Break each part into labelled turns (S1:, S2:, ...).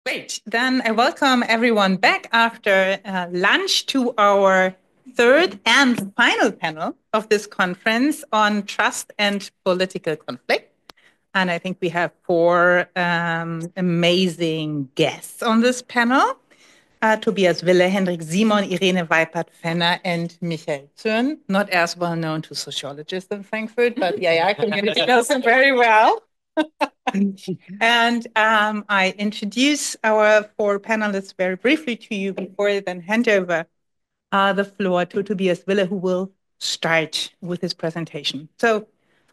S1: Great. Then I welcome everyone back after lunch to our third and final panel of this conference on trust and political conflict. And I think we have four amazing guests on this panel. Tobias, Wille, Hendrik, Simon, lrene, Weipert-Fenner, and Michael Zürn, not as well known to sociologists in Frankfurt, but the AI community knows them very well. And I introduce our four panelists very briefly to you before I then hand over the floor to Tobias Wille, who will start with his presentation. So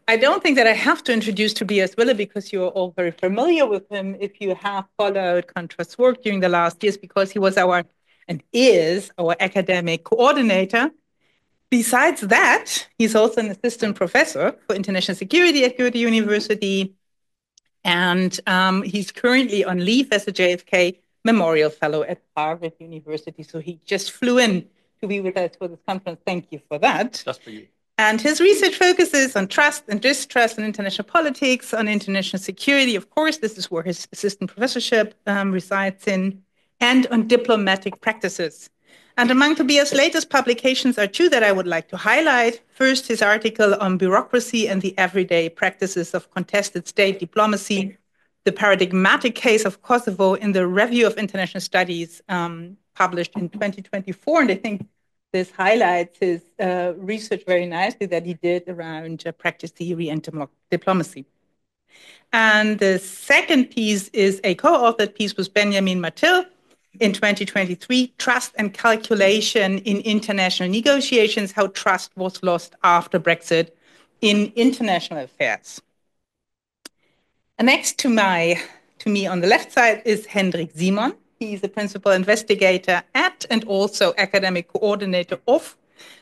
S1: I don't think that I have to introduce Tobias Wille because you're all very familiar with him if you have followed ConTrust's work during the last years, because he was and is our academic coordinator. Besides that, he's also an assistant professor for international security at Goethe University. And he's currently on leave as a JFK Memorial Fellow at Harvard University. So he just flew in to be with us for this conference. Thank you for that.
S2: Just for you.
S1: And his research focuses on trust and distrust in international politics, on international security. Of course, this is where his assistant professorship resides in, and on diplomatic practices. And among Tobias' latest publications are two that I would like to highlight. First, his article on bureaucracy and the everyday practices of contested state diplomacy, the paradigmatic case of Kosovo in the Review of International Studies, published in 2024. And I think this highlights his research very nicely that he did around practice theory and diplomacy. And the second piece is a co-authored piece with Benjamin Martil, in 2023, Trust and Calculation in International Negotiations, How Trust Was Lost After Brexit in International Affairs. And next to me on the left side is Hendrik Simon. He's a principal investigator at and also academic coordinator of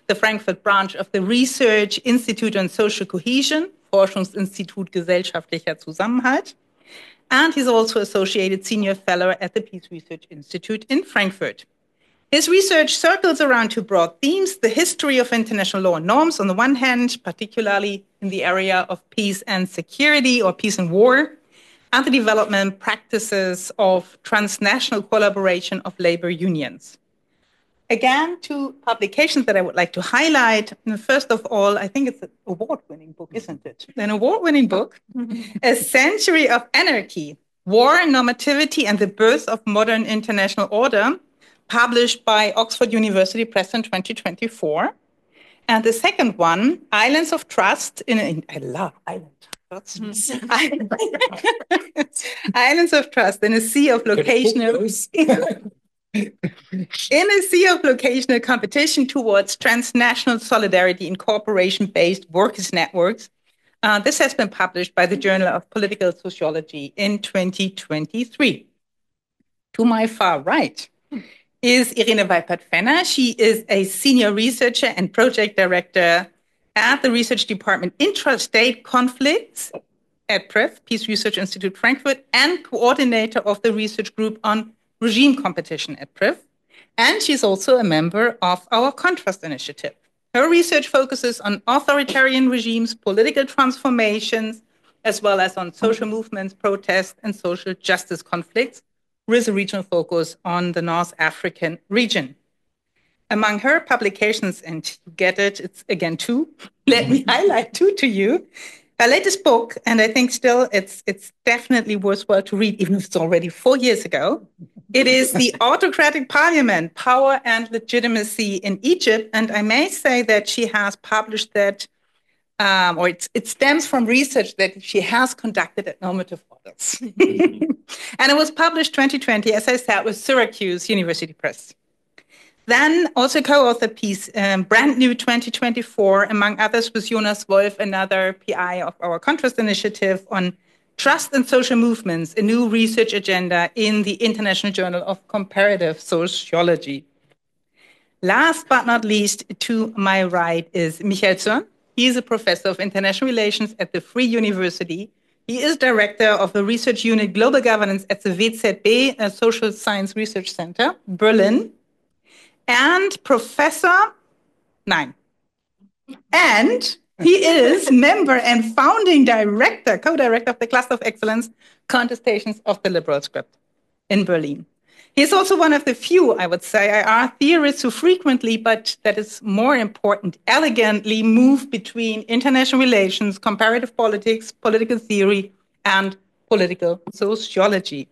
S1: the Frankfurt branch of the Research Institute on Social Cohesion, Forschungsinstitut Gesellschaftlicher Zusammenhalt. And he's also associated senior fellow at the Peace Research Institute in Frankfurt. His research circles around two broad themes: the history of international law and norms on the one hand, particularly in the area of peace and security or peace and war, and the development practices of transnational collaboration of labor unions. Again, two publications that I would like to highlight. First of all, I think it's an award-winning book, isn't it? An award-winning book, A Century of Anarchy, War, Normativity, and the Birth of Modern International Order, published by Oxford University Press in 2024. And the second one, Islands of Trust, I love islands. Islands of Trust in a Sea of Locational... In a sea of locational competition towards transnational solidarity in cooperation-based workers' networks. This has been published by the Journal of Political Sociology in 2023. To my far right is lrene Weipert-Fenner. She is a senior researcher and project director at the research department Intrastate Conflicts at PRIF, Peace Research Institute Frankfurt, and coordinator of the research group on regime competition at PRIF, and she's also a member of our ConTrust initiative. Her research focuses on authoritarian regimes, political transformations, as well as on social movements, protests, and social justice conflicts, with a regional focus on the North African region. Among her publications, and you get it, it's again two, let me highlight two to you. Her latest book, and I think still it's definitely worthwhile to read, even if it's already 4 years ago. It is The Autocratic Parliament, Power and Legitimacy in Egypt. And I may say that she has published that, or it stems from research that she has conducted at Normative Models. And it was published 2020, as I said, with Syracuse University Press. Then also co-authored piece, brand new 2024, among others with Jonas Wolf, another PI of our ConTrust initiative, on Trust and Social Movements, a new research agenda in the International Journal of Comparative Sociology. Last but not least, to my right is Michael Zürn. He is a professor of international relations at the Free University. He is director of the research unit Global Governance at the WZB, a Social Science Research Center, Berlin. And And he is member and founding director, co-director of the Cluster of Excellence, Contestations of the Liberal Script. in Berlin. He is also one of the few, I would say, IR theorists who frequently, but that is more important, elegantly move between international relations, comparative politics, political theory, and political sociology.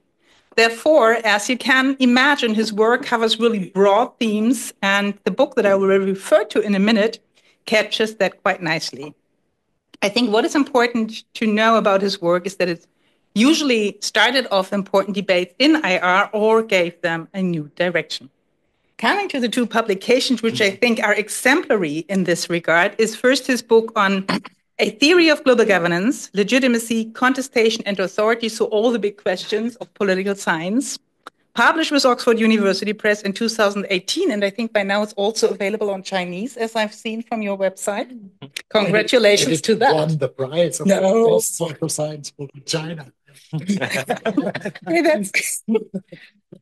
S1: Therefore, as you can imagine, his work covers really broad themes, and the book that I will refer to in a minute captures that quite nicely. I think what is important to know about his work is that it usually started off important debates in IR or gave them a new direction. Coming to the two publications, which I think are exemplary in this regard, is first his book on A Theory of Global Governance, Legitimacy, Contestation, and Authority, so all the big questions of political science, published with Oxford University Press in 2018, and I think by now it's also available on Chinese, as I've seen from your website. Congratulations to that.
S2: Won the prize of the best social science book in China.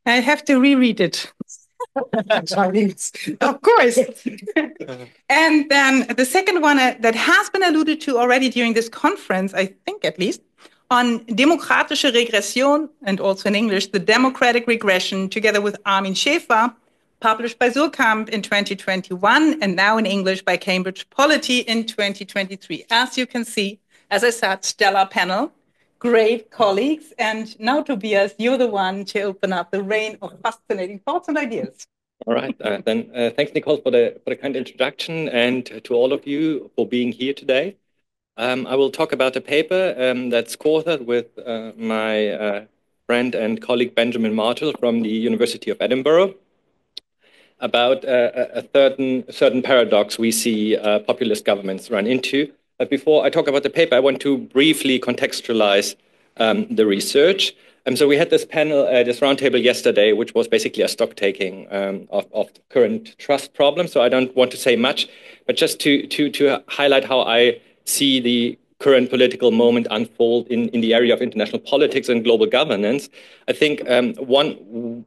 S1: I have to reread it. Chinese. Of course. And then the second one that has been alluded to already during this conference, I think at least, on demokratische Regression, and also in English, the democratic regression, together with Armin Schäfer, published by Surkamp in 2021, and now in English by Cambridge Polity in 2023. As you can see, as I said, stellar panel, great colleagues. And now, Tobias, you're the one to open up the rain of fascinating thoughts and ideas.
S3: All right, then thanks, Nicole, for the kind introduction, and to all of you for being here today. I will talk about a paper that's co-authored with my friend and colleague Benjamin Marshall from the University of Edinburgh about a certain paradox we see populist governments run into. But before I talk about the paper, I want to briefly contextualize the research. So we had this panel, this roundtable yesterday, which was basically a stock taking of current trust problems. So I don't want to say much, but just to highlight how I see the current political moment unfold in the area of international politics and global governance. I think one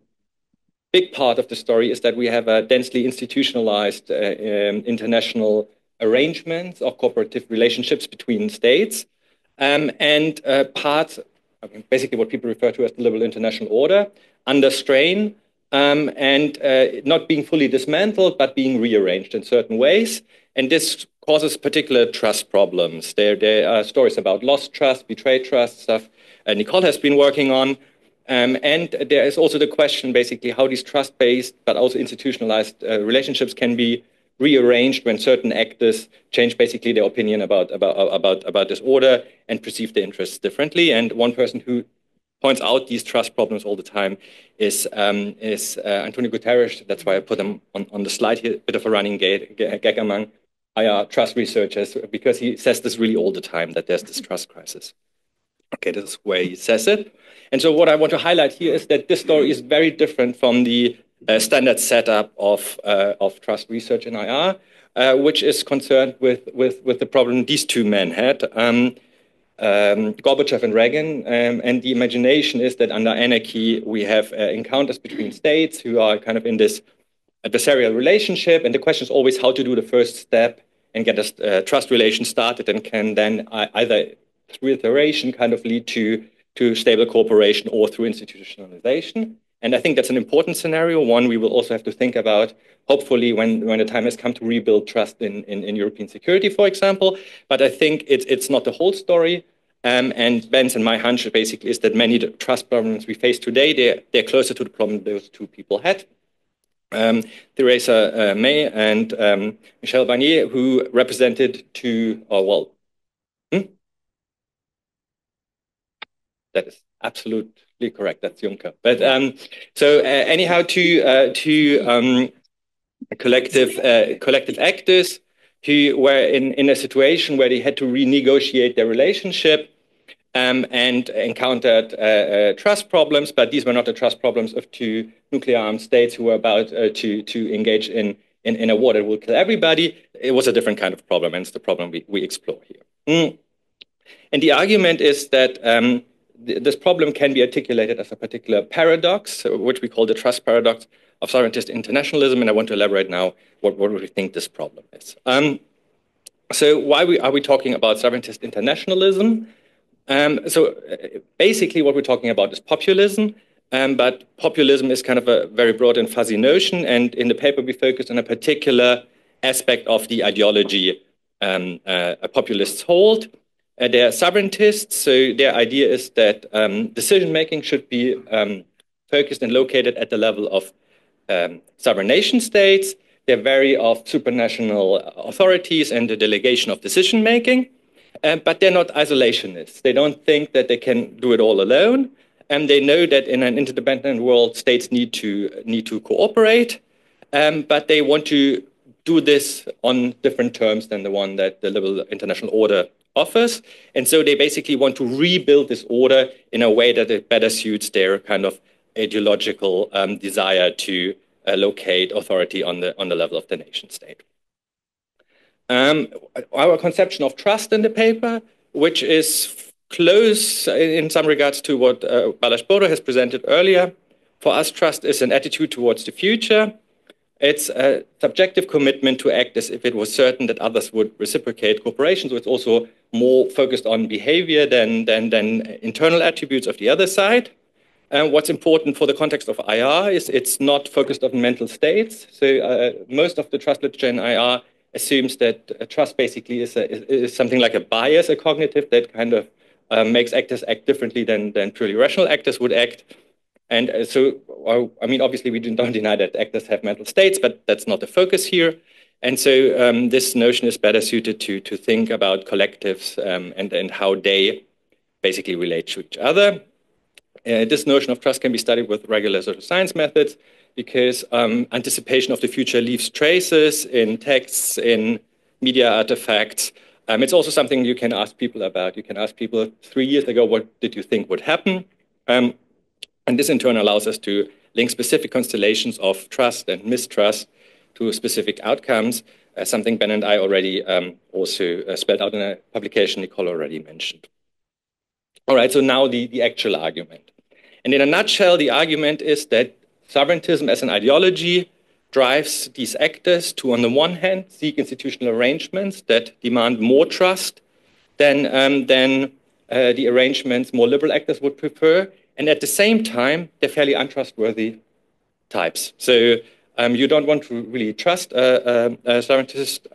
S3: big part of the story is that we have a densely institutionalized international arrangements of cooperative relationships between states and parts, basically what people refer to as the liberal international order, under strain and not being fully dismantled, but being rearranged in certain ways. And this causes particular trust problems. There are stories about lost trust, betrayed trust, stuff Nicole has been working on. And there is also the question, basically, how these trust-based but also institutionalized relationships can be rearranged when certain actors change basically their opinion about this order and perceive their interests differently. And one person who points out these trust problems all the time is Antonio Guterres. That's why I put him on the slide here, a bit of a running gag among IR trust researchers, because he says this really all the time, that there's this trust crisis. Okay, this is where he says it. And so what I want to highlight here is that this story is very different from the standard setup of trust research in IR, which is concerned with the problem these two men had, Gorbachev and Reagan. And the imagination is that under anarchy, we have encounters between states who are kind of in this adversarial relationship. And the question is always how to do the first step and get a trust relation started, and can then either through iteration kind of lead to stable cooperation or through institutionalization. And I think that's an important scenario, one we will also have to think about, hopefully, when the time has come to rebuild trust in European security, for example. But I think it's not the whole story. And Ben's and my hunch basically is that many of the trust problems we face today, they're closer to the problem those two people had. Theresa May and Michel Barnier, who represented that is absolutely correct. That's Juncker. But anyhow, to collective actors who were in a situation where they had to renegotiate their relationship and encountered trust problems. But these were not the trust problems of two nuclear-armed states who were about to engage in a war that will kill everybody. It was a different kind of problem, and it's the problem we explore here. And the argument is that this problem can be articulated as a particular paradox, which we call the trust paradox of sovereigntist internationalism. And I want to elaborate now what we think this problem is. So why are we talking about sovereigntist internationalism? So basically what we're talking about is populism. but populism is kind of a very broad and fuzzy notion, and in the paper we focus on a particular aspect of the ideology populists hold. They are sovereigntists, so their idea is that decision-making should be focused and located at the level of sovereign nation-states. They're wary of supranational authorities and the delegation of decision-making, but they're not isolationists. They don't think that they can do it all alone, and they know that in an interdependent world, states need to cooperate, but they want to do this on different terms than the one that the liberal international order offers. And so they basically want to rebuild this order in a way that it better suits their kind of ideological desire to locate authority on the level of the nation state. Our conception of trust in the paper, which is close in some regards to what Balázs Bóra has presented earlier. For us, trust is an attitude towards the future. It's a subjective commitment to act as if it was certain that others would reciprocate cooperation. So it's also more focused on behavior than internal attributes of the other side. What's important for the context of IR is it's not focused on mental states. So most of the trust literature in IR assumes that trust basically is something like a bias, a cognitive that kind of makes actors act differently than purely rational actors would act. And so, I mean, obviously, we don't deny that actors have mental states, but that's not the focus here. And so this notion is better suited to think about collectives and how they basically relate to each other. This notion of trust can be studied with regular social science methods because anticipation of the future leaves traces in texts, in media artifacts. It's also something you can ask people about. You can ask people 3 years ago, what did you think would happen? And this in turn allows us to link specific constellations of trust and mistrust to specific outcomes, something Ben and I already also spelled out in a publication Nicole already mentioned. All right, so now the actual argument. And in a nutshell, the argument is that sovereigntism as an ideology drives these actors to, on the one hand, seek institutional arrangements that demand more trust than the arrangements more liberal actors would prefer. And at the same time, they're fairly untrustworthy types. So you don't want to really trust a sovereigntist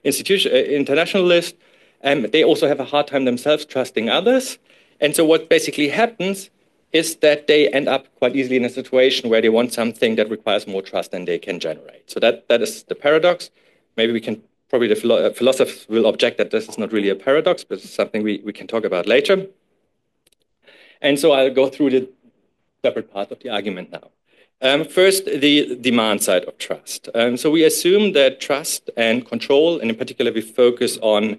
S3: internationalist. They also have a hard time themselves trusting others. And so what basically happens is that they end up quite easily in a situation where they want something that requires more trust than they can generate. So that is the paradox. Maybe we can, probably the philosophers will object that this is not really a paradox, but it's something we can talk about later. And so I'll go through the separate parts of the argument now. First, the demand side of trust. So we assume that trust and control, and in particular we focus on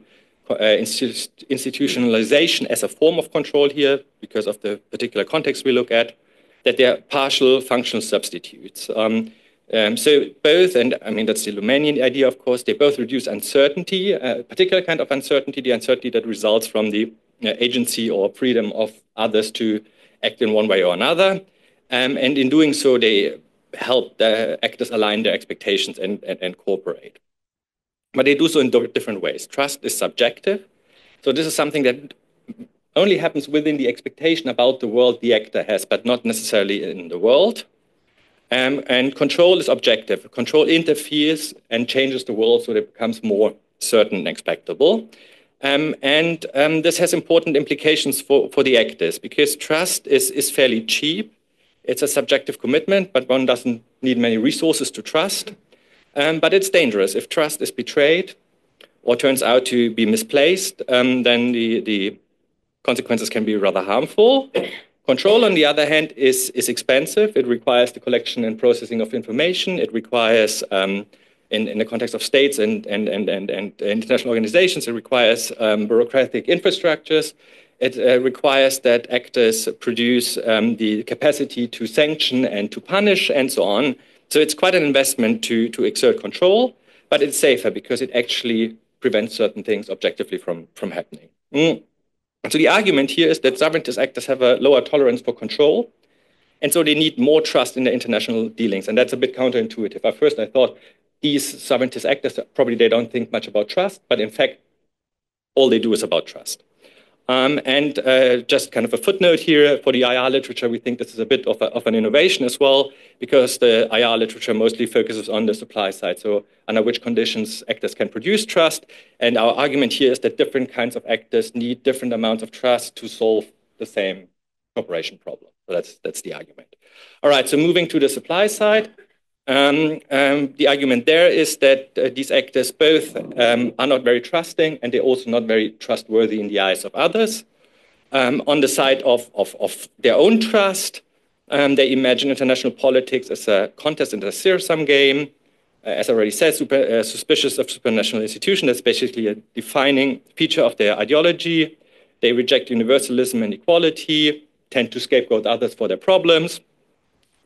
S3: institutionalization as a form of control here because of the particular context we look at, that they're partial functional substitutes. So both, and I mean that's the Lumanian idea of course, they both reduce uncertainty, a particular kind of uncertainty, the uncertainty that results from the agency or freedom of others to act in one way or another. And in doing so, they help the actors align their expectations and cooperate. But they do so in different ways. Trust is subjective. So this is something that only happens within the expectation about the world the actor has, but not necessarily in the world. And control is objective. Control interferes and changes the world so that it becomes more certain and expectable. This has important implications for the actors because trust is fairly cheap. It's a subjective commitment, but one doesn't need many resources to trust. But it's dangerous. If trust is betrayed or turns out to be misplaced, then the consequences can be rather harmful. Control, on the other hand, is expensive. It requires the collection and processing of information. It requires, in the context of states and international organizations, it requires bureaucratic infrastructures. It requires that actors produce the capacity to sanction and to punish and so on. So it's quite an investment to exert control, but it's safer because it actually prevents certain things objectively from happening. So the argument here is that sovereigntist actors have a lower tolerance for control, and so they need more trust in their international dealings, and that's a bit counterintuitive. At first I thought these sovereigntist actors, probably they don't think much about trust, but in fact, all they do is about trust. Just kind of a footnote here for the IR literature, we think this is a bit of an innovation as well, because the IR literature mostly focuses on the supply side, so under which conditions actors can produce trust. And our argument here is that different kinds of actors need different amounts of trust to solve the same cooperation problem. So that's the argument. All right, so moving to the supply side. The argument there is that these actors both are not very trusting, and they're also not very trustworthy in the eyes of others. On the side of their own trust, they imagine international politics as a contest and a zero-sum game. As I already said, suspicious of supranational institutions. That's basically a defining feature of their ideology. They reject universalism and equality, tend to scapegoat others for their problems.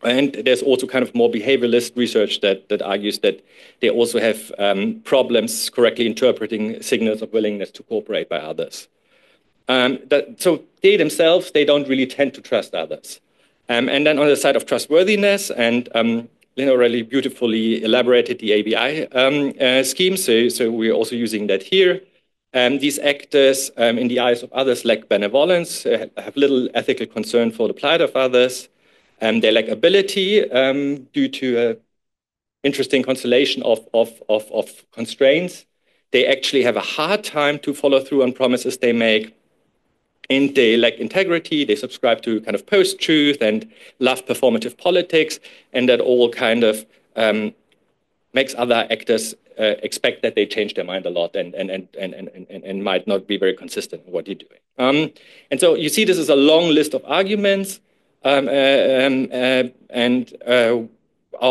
S3: And there's also kind of more behavioralist research that argues that they also have problems correctly interpreting signals of willingness to cooperate by others. So they themselves, they don't really tend to trust others. And then on the side of trustworthiness, and Lynn already beautifully elaborated the ABI scheme, so we're also using that here. These actors, in the eyes of others, lack benevolence, have little ethical concern for the plight of others. They lack ability due to an interesting constellation of constraints. They actually have a hard time to follow through on promises they make. And they lack integrity. They subscribe to kind of post-truth and love performative politics. And that all kind of makes other actors expect that they change their mind a lot and might not be very consistent in what you're doing. And so you see this is a long list of arguments. Our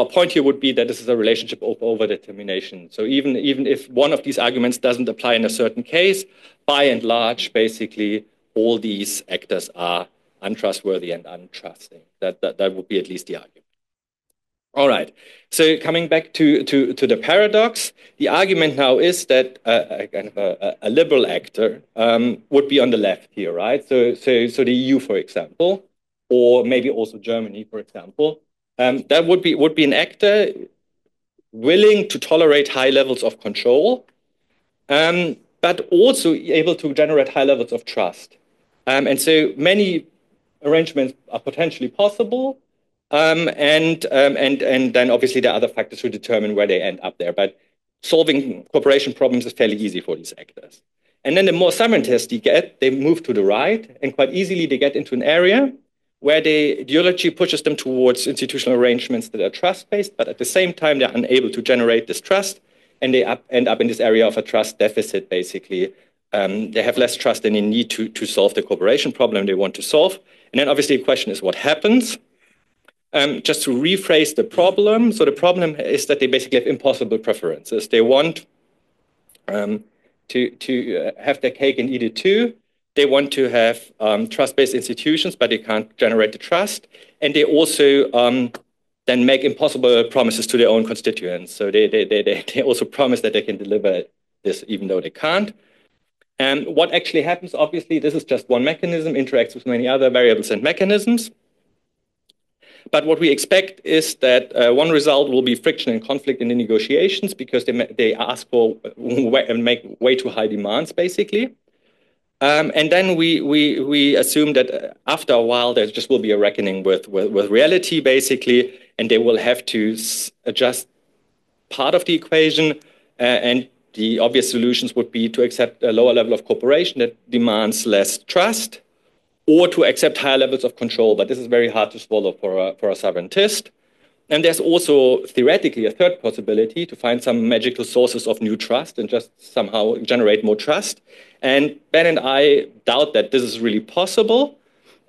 S3: point here would be that this is a relationship of overdetermination. So even if one of these arguments doesn't apply in a certain case, by and large, basically, all these actors are untrustworthy and untrusting. That would be at least the argument. All right. So coming back to the paradox, the argument now is that a liberal actor would be on the left here, right? So the EU, for example, or maybe also Germany, for example, that would be an actor willing to tolerate high levels of control, but also able to generate high levels of trust. And so many arrangements are potentially possible, and then obviously there are other factors who determine where they end up there. But solving cooperation problems is fairly easy for these actors. And then the more sovereigntists you get, they move to the right, and quite easily they get into an area where the ideology pushes them towards institutional arrangements that are trust-based, but at the same time, they're unable to generate this trust, and they end up in this area of a trust deficit, basically. They have less trust than they need to solve the cooperation problem they want to solve. And then obviously the question is what happens? Just to rephrase the problem, so the problem is that they basically have impossible preferences. They want to have their cake and eat it too. They want to have trust-based institutions, but they can't generate the trust. And they also then make impossible promises to their own constituents. So they also promise that they can deliver this even though they can't. And what actually happens, obviously, this is just one mechanism, interacts with many other variables and mechanisms. But what we expect is that one result will be friction and conflict in the negotiations because they ask for and make way too high demands, basically. And then we assume that after a while, there just will be a reckoning with reality, basically, and they will have to adjust part of the equation. And the obvious solutions would be to accept a lower level of cooperation that demands less trust, or to accept higher levels of control. But this is very hard to swallow for a sovereigntist. And there's also theoretically a third possibility to find some magical sources of new trust and just somehow generate more trust. And Ben and I doubt that this is really possible,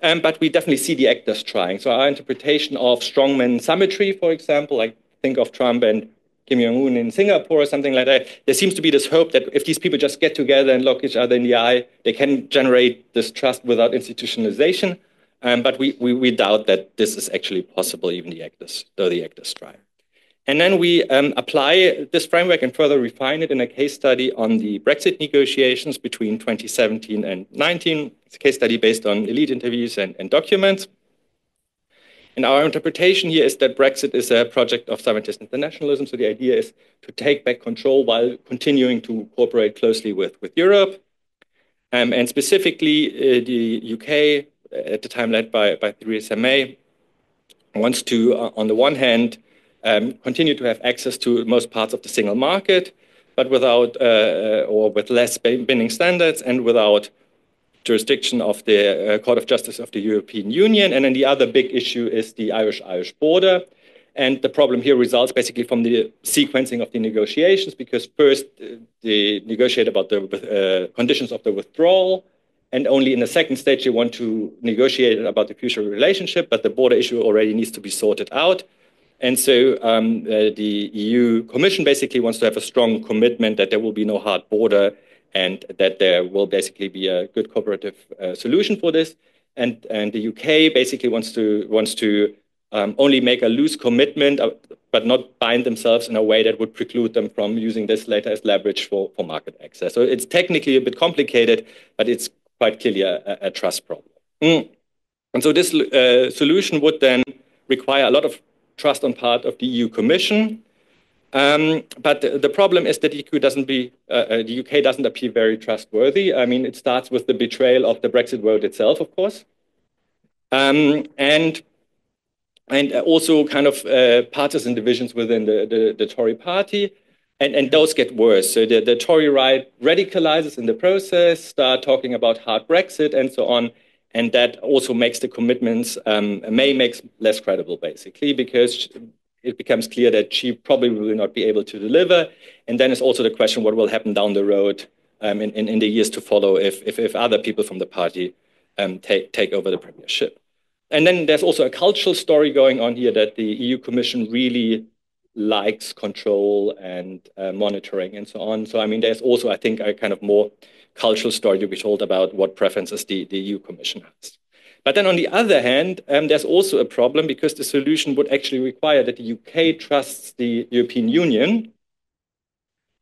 S3: but we definitely see the actors trying. So our interpretation of strongman symmetry, for example, like think of Trump and Kim Jong-un in Singapore or something like that, there seems to be this hope that if these people just get together and look each other in the eye, they can generate this trust without institutionalization. But we doubt that this is actually possible, even though the actors try. And then we apply this framework and further refine it in a case study on the Brexit negotiations between 2017 and 19. It's a case study based on elite interviews and documents. And our interpretation here is that Brexit is a project of sovereigntist internationalism. So the idea is to take back control while continuing to cooperate closely with Europe. And specifically, the UK, at the time led by Theresa May, wants to, on the one hand, continue to have access to most parts of the single market, but without or with less binding standards and without jurisdiction of the Court of Justice of the European Union. And then the other big issue is the Irish border. And the problem here results basically from the sequencing of the negotiations, because first they negotiate about the conditions of the withdrawal, and only in the second stage they want to negotiate about the future relationship, but the border issue already needs to be sorted out. And so the EU Commission basically wants to have a strong commitment that there will be no hard border and that there will basically be a good cooperative solution for this. And the UK basically wants to only make a loose commitment, but not bind themselves in a way that would preclude them from using this later as leverage for market access. So it's technically a bit complicated, but it's quite clearly a trust problem. And so this solution would then require a lot of trust on part of the EU Commission. But the problem is that the UK doesn't appear very trustworthy. I mean, it starts with the betrayal of the Brexit vote itself, of course. And also kind of partisan divisions within the Tory party. And those get worse. So the Tory right radicalizes in the process, start talking about hard Brexit and so on. And that also makes the commitments, May makes less credible, basically, because it becomes clear that she probably will not be able to deliver. And then it's also the question what will happen down the road in the years to follow if other people from the party take over the premiership. And then there's also a cultural story going on here that the EU Commission really likes control and monitoring and so on. So, I mean, there's also, I think, a kind of more cultural story to be told about what preferences the EU Commission has. But then on the other hand, there's also a problem because the solution would actually require that the UK trusts the European Union.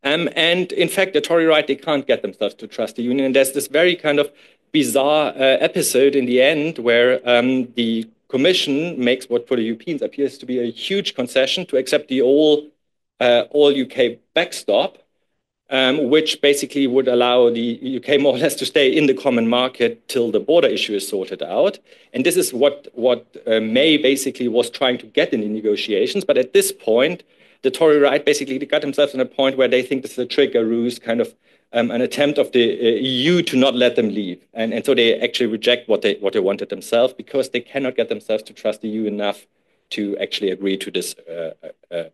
S3: And in fact, the Tory right, they can't get themselves to trust the Union. And there's this very kind of bizarre episode in the end where the Commission makes what for the Europeans appears to be a huge concession to accept the all UK backstop, which basically would allow the UK more or less to stay in the common market till the border issue is sorted out. And this is what May basically was trying to get in the negotiations. But at this point, the Tory right basically got themselves in a point where they think this is a trick, a ruse, kind of an attempt of the EU to not let them leave. And so they actually reject what they wanted themselves because they cannot get themselves to trust the EU enough to actually agree to this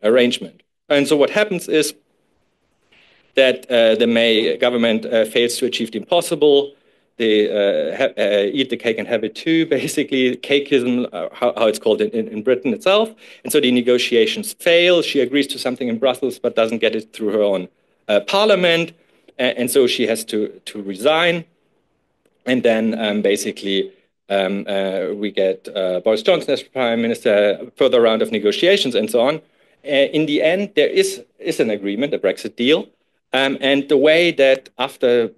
S3: arrangement. And so what happens is that the May government fails to achieve the impossible. They eat the cake and have it too, basically, cakeism, how it's called in Britain itself. And so the negotiations fail. She agrees to something in Brussels, but doesn't get it through her own parliament. And so she has to resign. And then basically we get Boris Johnson as prime minister, further round of negotiations and so on. In the end, there is an agreement, a Brexit deal. And the way that after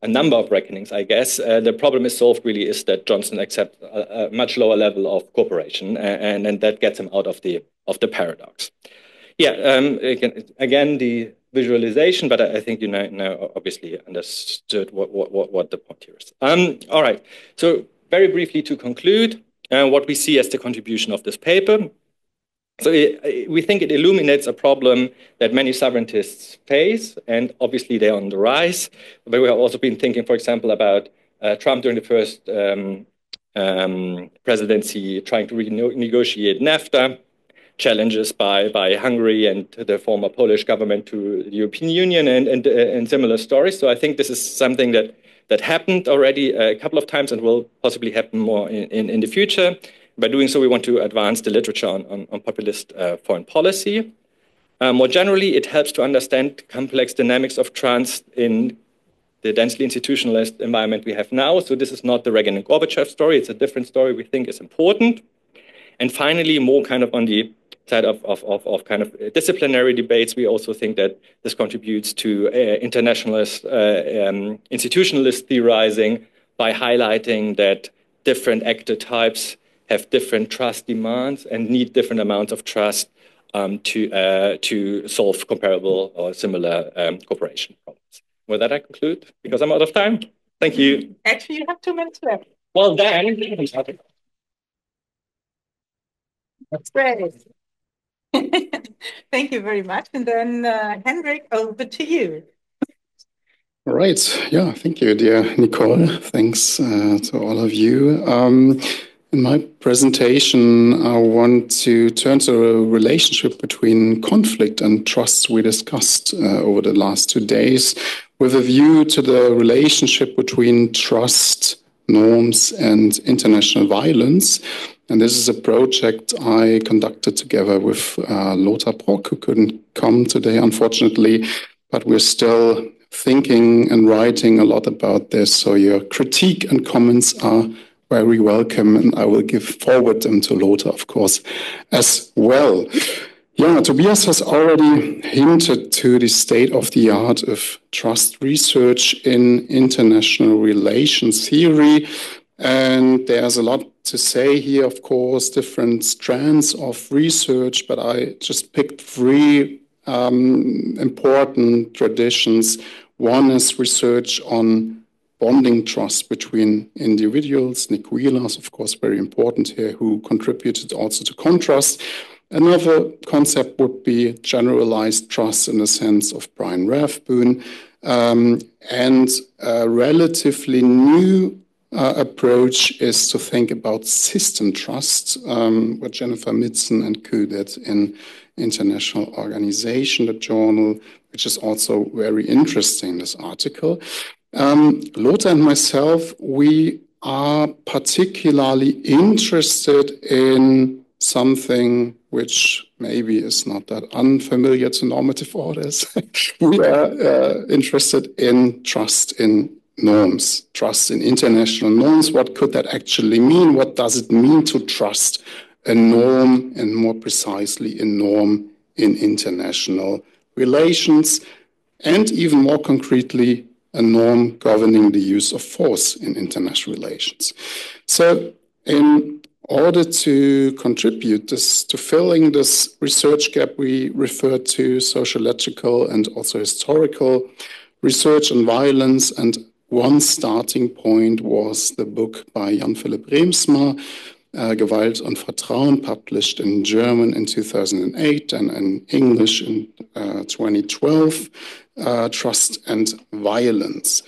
S3: a number of reckonings, I guess, the problem is solved really is that Johnson accepts a much lower level of cooperation, and that gets him out of the paradox. Yeah, again, the visualization, but I think you now obviously understood what the point here is. All right, so very briefly to conclude, what we see as the contribution of this paper. So we think it illuminates a problem that many sovereigntists face, and obviously they're on the rise. But we have also been thinking, for example, about Trump during the first presidency trying to renegotiate NAFTA, challenges by Hungary and the former Polish government to the European Union and similar stories. So I think this is something that happened already a couple of times and will possibly happen more in the future. By doing so, we want to advance the literature on populist foreign policy. More generally, it helps to understand complex dynamics of trust in the densely institutionalized environment we have now. So this is not the Reagan and Gorbachev story. It's a different story we think is important. And finally, more kind of on the side of kind of disciplinary debates, we also think that this contributes to internationalist, institutionalist theorizing by highlighting that different actor types have different trust demands and need different amounts of trust to solve comparable or similar cooperation problems. With that, I conclude, because I'm out of time. Thank you.
S1: Actually, you have 2 minutes left.
S3: Well, then.
S1: That's great. Thank you very much. And then, Hendrik, over to you.
S2: All right. Yeah, thank you, dear Nicole. Thanks to all of you. In my presentation, I want to turn to the relationship between conflict and trust we discussed over the last 2 days, with a view to the relationship between trust, norms, and international violence. And this is a project I conducted together with Lothar Brock, who couldn't come today, unfortunately, but we're still thinking and writing a lot about this. So your critique and comments are very welcome, and I will give forward them to Lothar, of course, as well. Yeah, Tobias has already hinted to the state of the art of trust research in international relations theory. And there's a lot to say here, of course, different strands of research, but I just picked 3 important traditions. One is research on bonding trust between individuals. Nicole is, of course, very important here, who contributed also to ConTrust. Another concept would be generalized trust in the sense of Brian Rathbone, and a relatively new approach is to think about system trust, what Jennifer Midson and Co did in International Organization, the journal, which is also very interesting, this article. Lothar and myself, we are particularly interested in something which maybe is not that unfamiliar to normative orders. We are interested in trust in norms, trust in international norms. What could that actually mean? What does it mean to trust a norm, and more precisely a norm in international relations, and even more concretely, a norm governing the use of force in international relations? So in order to contribute to filling this research gap, we referred to sociological and also historical research on violence, and one starting point was the book by Jan Philipp Reemsma, Gewalt und Vertrauen, published in German in 2008 and in English in 2012, Trust and Violence.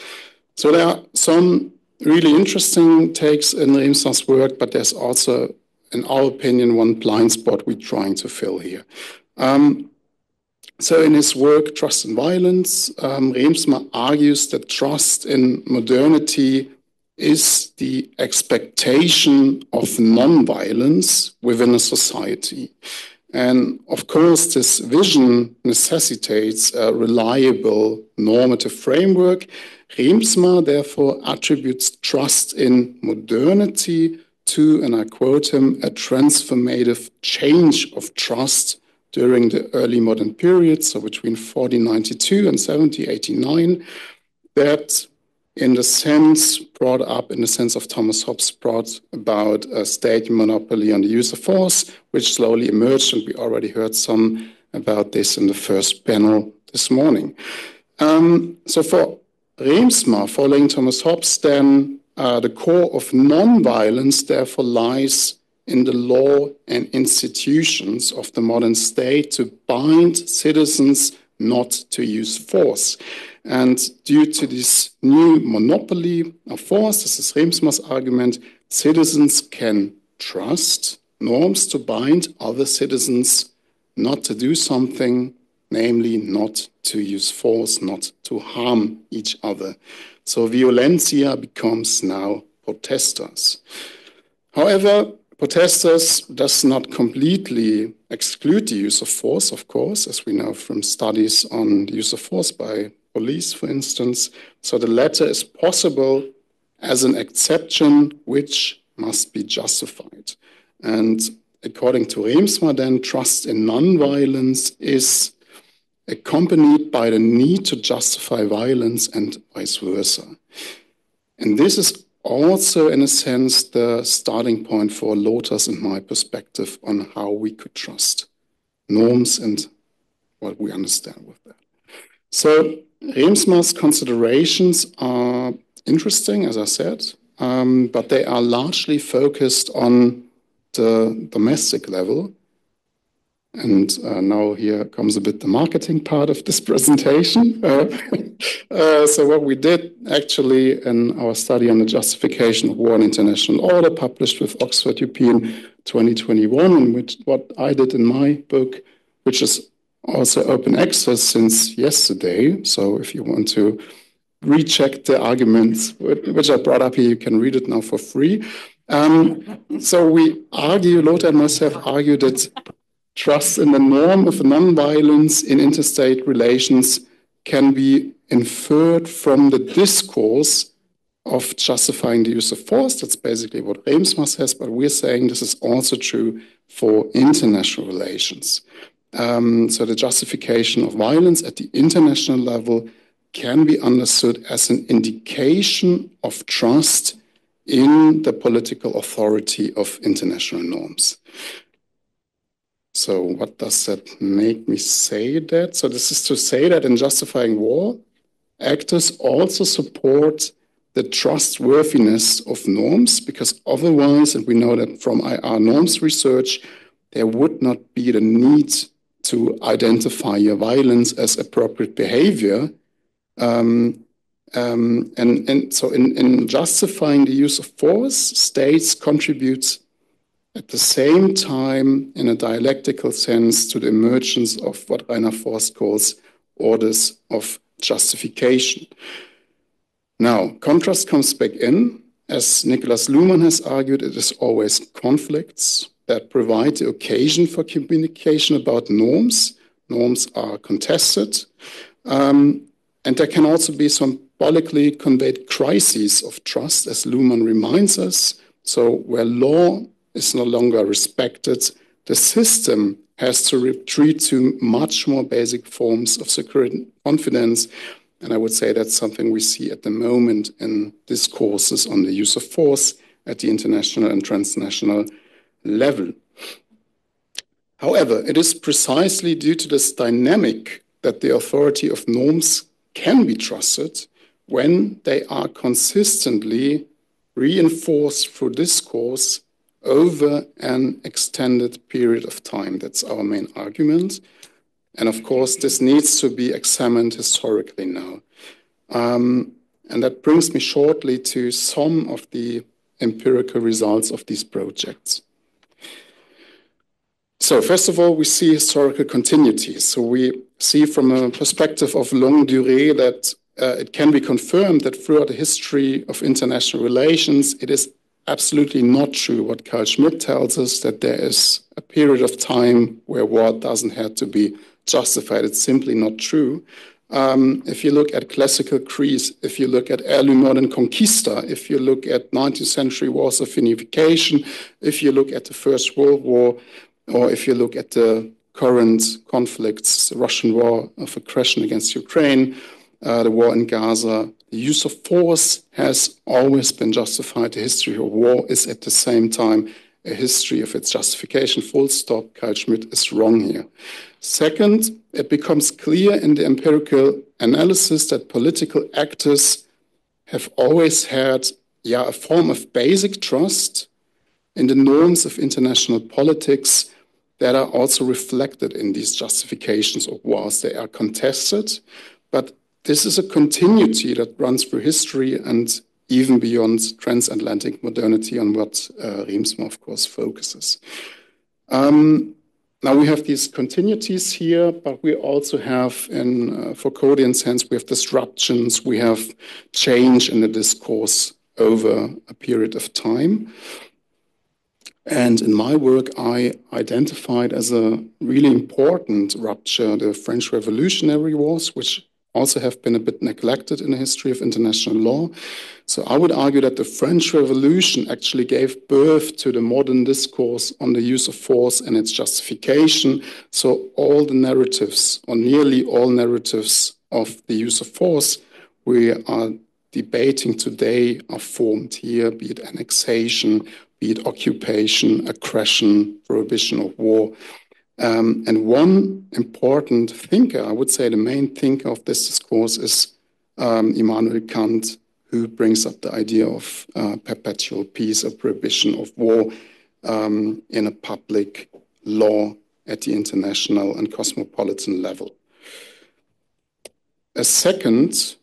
S2: So there are some really interesting takes in Reemsma's work, but there's also, in our opinion, one blind spot we're trying to fill here. So in his work, Trust and Violence, Reemsma argues that trust in modernity is the expectation of non-violence within a society. And of course, this vision necessitates a reliable normative framework. Reemsma therefore attributes trust in modernity to, and I quote him, a transformative change of trust during the early modern period, so between 1492 and 1789, that in the sense brought up in the sense of Thomas Hobbes brought about a state monopoly on the use of force, which slowly emerged, and we already heard some about this in the first panel this morning. So for Reemsma, following Thomas Hobbes, then the core of non-violence therefore lies in the law and institutions of the modern state to bind citizens not to use force. And due to this new monopoly of force, this is Reemsma's argument, citizens can trust norms to bind other citizens not to do something, namely not to use force, not to harm each other. So violencia becomes now potestas. However, potestas does not completely exclude the use of force, of course, as we know from studies on the use of force by police, for instance. So the latter is possible as an exception which must be justified. And according to Reemsma, then, trust in non-violence is accompanied by the need to justify violence and vice versa. And this is also, in a sense, the starting point for Lothar's and my perspective on how we could trust norms and what we understand with that. So Reemsma's considerations are interesting, as I said, but they are largely focused on the domestic level. And now here comes a bit the marketing part of this presentation. So what we did actually in our study on the justification of war and international order, published with Oxford European 2021, and which what I did in my book, which is also open access since yesterday. So if you want to recheck the arguments which I brought up here, you can read it now for free. So we argue, Lothar and myself argue that trust in the norm of nonviolence in interstate relations can be inferred from the discourse of justifying the use of force. That's basically what Reemtsma says, but we're saying this is also true for international relations. So the justification of violence at the international level can be understood as an indication of trust in the political authority of international norms. So what does that make me say that? So this is to say that in justifying war, actors also support the trustworthiness of norms, because otherwise, and we know that from IR norms research, there would not be the need to identify violence as appropriate behavior. And so in justifying the use of force, states contribute at the same time, in a dialectical sense, to the emergence of what Rainer Forst calls orders of justification. Now, contrast comes back in. As Niklas Luhmann has argued, it is always conflicts that provide the occasion for communication about norms. Norms are contested. And there can also be symbolically conveyed crises of trust, as Luhmann reminds us. So where law is no longer respected, the system has to retreat to much more basic forms of security and confidence. And I would say that's something we see at the moment in discourses on the use of force at the international and transnational level. However, it is precisely due to this dynamic that the authority of norms can be trusted when they are consistently reinforced through discourse over an extended period of time. That's our main argument. And of course, this needs to be examined historically now. And that brings me shortly to some of the empirical results of these projects. So first of all, we see historical continuity. So we see from a perspective of longue durée that it can be confirmed that throughout the history of international relations, it is absolutely not true what Carl Schmitt tells us, that there is a period of time where war doesn't have to be justified. It's simply not true. If you look at classical Greece, if you look at early modern conquista, if you look at 19th century wars of unification, if you look at the First World War, or if you look at the current conflicts, the Russian war of aggression against Ukraine, the war in Gaza, the use of force has always been justified. The history of war is at the same time a history of its justification, full stop. Carl Schmitt is wrong here. Second, it becomes clear in the empirical analysis that political actors have always had a form of basic trust in the norms of international politics that are also reflected in these justifications of wars. They are contested, but this is a continuity that runs through history and even beyond transatlantic modernity, on what Reemtsma, of course, focuses. Now we have these continuities here, but we also have, in Foucauldian sense, we have disruptions, we have change in the discourse over a period of time. And in my work, I identified as a really important rupture the French Revolutionary Wars, which also have been a bit neglected in the history of international law. So I would argue that the French Revolution actually gave birth to the modern discourse on the use of force and its justification. So all the narratives, or nearly all narratives of the use of force we are debating today are formed here, be it annexation, be it occupation, aggression, prohibition of war. And one important thinker, I would say the main thinker of this discourse, is Immanuel Kant, who brings up the idea of perpetual peace or prohibition of war in a public law at the international and cosmopolitan level. A second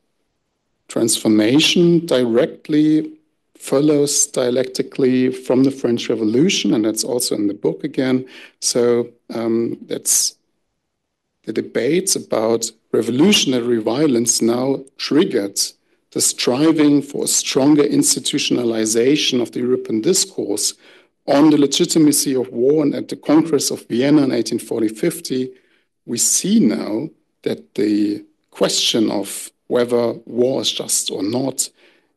S2: transformation directly follows dialectically from the French Revolution, and that's also in the book again. So that's the debates about revolutionary violence now triggered the striving for a stronger institutionalization of the European discourse on the legitimacy of war. And at the Congress of Vienna in 1840-50, we see now that the question of whether war is just or not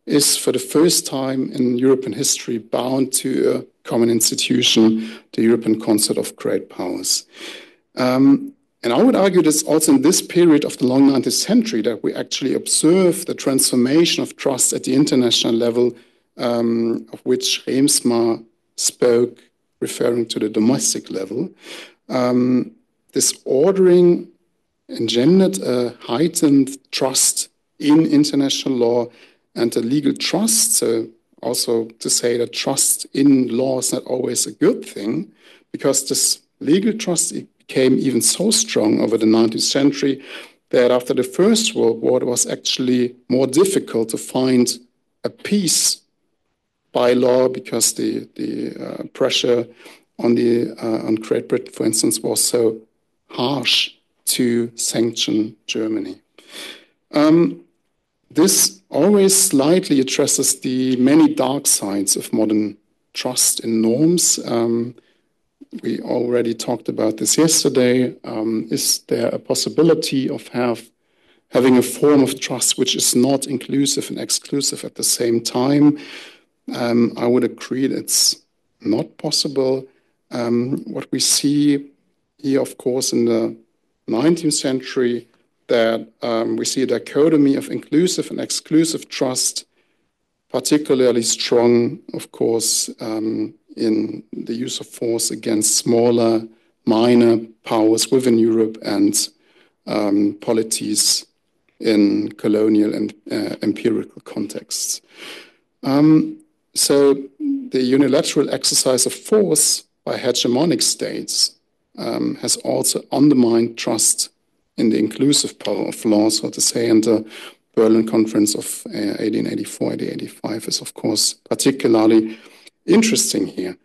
S2: is for the first time in European history bound to a common institution, the European Concert of Great Powers. And I would argue that it's also in this period of the long 19th century that we actually observe the transformation of trust at the international level, of which Reemtsma spoke, referring to the domestic level. This ordering engendered a heightened trust in international law and a legal trust. So also to say that trust in law is not always a good thing, because this legal trust became even so strong over the 19th century that after the First World War, it was actually more difficult to find a peace by law, because the pressure on Great Britain, for instance, was so harsh to sanction Germany. This always slightly addresses the many dark sides of modern trust in norms. We already talked about this yesterday. Is there a possibility of having a form of trust which is not inclusive and exclusive at the same time? I would agree that it's not possible. What we see here, of course, in the 19th century, that we see a dichotomy of inclusive and exclusive trust, particularly strong, of course, in the use of force against smaller, minor powers within Europe and polities in colonial and empirical contexts. So the unilateral exercise of force by hegemonic states has also undermined trust in the inclusive power of law, so to say, and the Berlin Conference of 1884-1885 is, of course, particularly interesting here.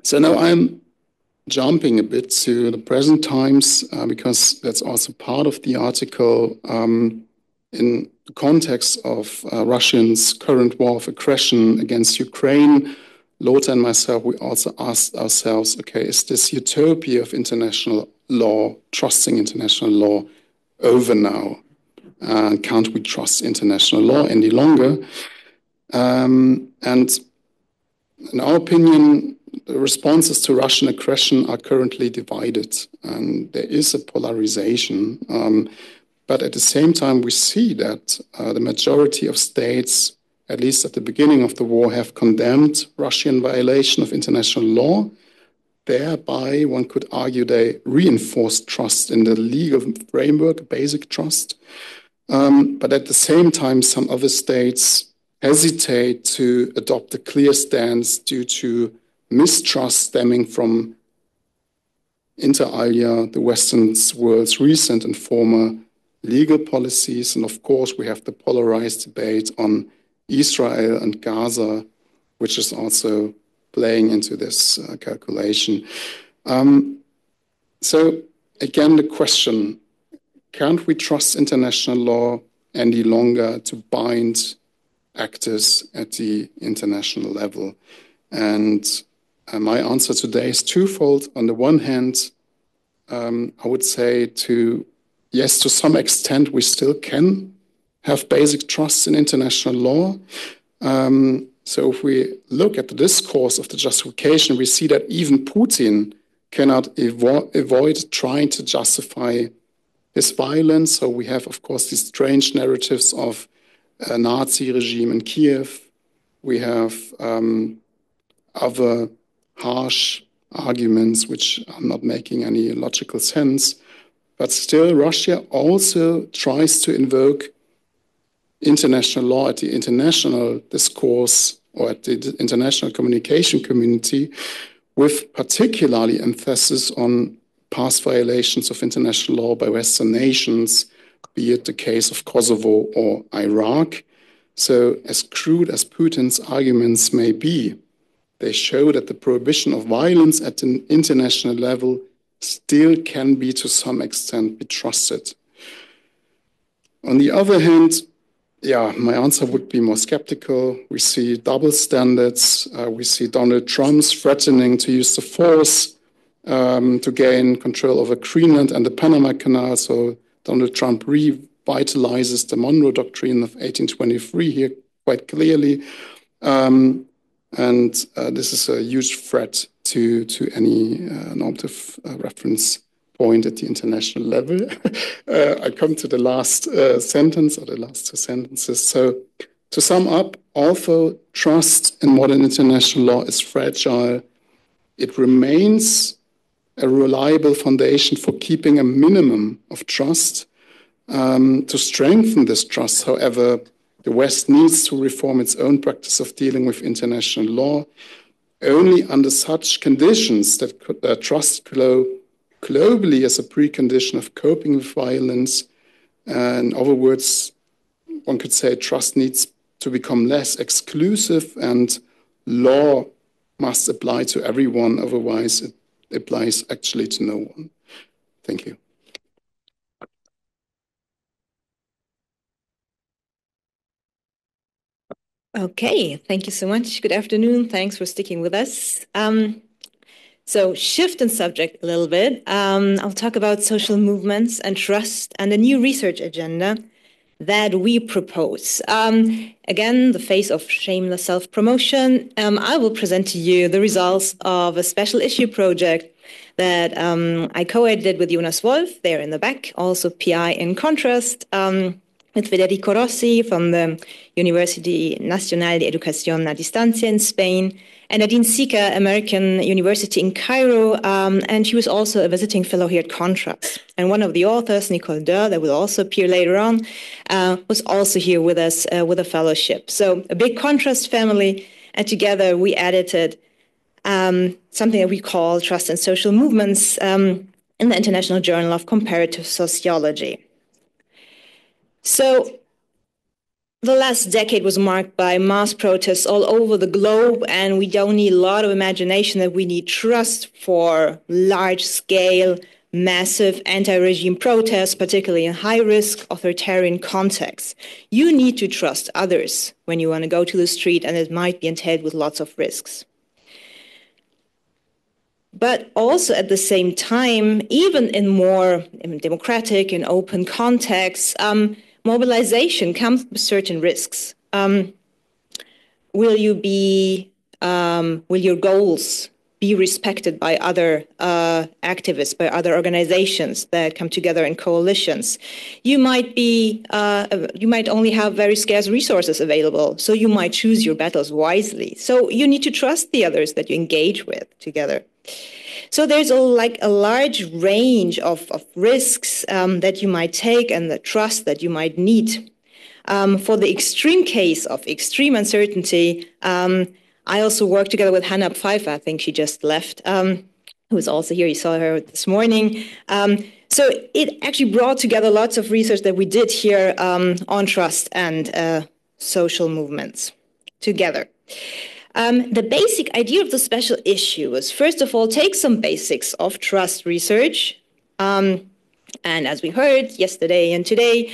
S2: So now I'm jumping a bit to the present times, because that's also part of the article. In the context of Russia's current war of aggression against Ukraine, Lothar and myself, we also asked ourselves, okay, is this utopia of international law, trusting international law, over now? Can't we trust international law any longer? And in our opinion, the responses to Russian aggression are currently divided, and there is a polarization. But at the same time, we see that the majority of states, at least at the beginning of the war, have condemned Russian violation of international law. Thereby, one could argue they reinforced trust in the legal framework, basic trust. But at the same time, some other states hesitate to adopt a clear stance due to mistrust stemming from, inter alia, the Western world's recent and former legal policies. And of course, we have the polarized debate on Israel and Gaza, which is also playing into this calculation. So again, the question, can't we trust international law any longer to bind actors at the international level? And my answer today is twofold. On the one hand, I would say yes, to some extent, we still can have basic trust in international law. So if we look at the discourse of the justification, we see that even Putin cannot avoid trying to justify his violence. So we have, of course, these strange narratives of a Nazi regime in Kiev. We have other harsh arguments which are not making any logical sense. But still, Russia also tries to invoke international law, at the international discourse, or at the international communication community, with particularly emphasis on past violations of international law by Western nations, be it the case of Kosovo or Iraq. So as crude as Putin's arguments may be, they show that the prohibition of violence at an international level still can be to some extent be trusted. On the other hand, yeah, my answer would be more skeptical. We see double standards. We see Donald Trump's threatening to use the force to gain control over Greenland and the Panama Canal. So Donald Trump revitalizes the Monroe Doctrine of 1823 here quite clearly. And this is a huge threat to any normative reference point at the international level. I come to the last sentence, or the last two sentences. So to sum up, although trust in modern international law is fragile, it remains a reliable foundation for keeping a minimum of trust. To strengthen this trust, however, the West needs to reform its own practice of dealing with international law. Only under such conditions that trust flow globally as a precondition of coping with violence. In other words, one could say trust needs to become less exclusive and law must apply to everyone, otherwise it applies actually to no one. Thank you.
S4: Okay, thank you so much. Good afternoon. Thanks for sticking with us. So shift in subject a little bit. I'll talk about social movements and trust and a new research agenda that we propose. Again, the face of shameless self-promotion, I will present to you the results of a special issue project that I co-edited with Jonas Wolf, there in the back, also PI in ConTrust, with Federico Rossi from the University Nacional de Educación a Distancia in Spain, and Nadine Sika, American University in Cairo, and she was also a visiting fellow here at ConTrust. And one of the authors, Nicole, that will also appear later on, was also here with us with a fellowship. So a big ConTrust family, and together we edited something that we call Trust and Social Movements in the International Journal of Comparative Sociology. So the last decade was marked by mass protests all over the globe, and we don't need a lot of imagination that we need trust for large-scale, massive anti-regime protests, particularly in high-risk authoritarian contexts. You need to trust others when you want to go to the street, and it might be entailed with lots of risks. But also at the same time, even in more democratic and open contexts, mobilization comes with certain risks. Will your goals be respected by other activists, by other organizations that come together in coalitions? You might only have very scarce resources available, so you might choose your battles wisely. So you need to trust the others that you engage with together. So there's a large range of risks that you might take and the trust that you might need. For the extreme case of extreme uncertainty, I also work together with Hannah Pfeiffer, I think she just left, who is also here. You saw her this morning. So it actually brought together lots of research that we did here on trust and social movements together. The basic idea of the special issue was, first of all, take some basics of trust research. And as we heard yesterday and today,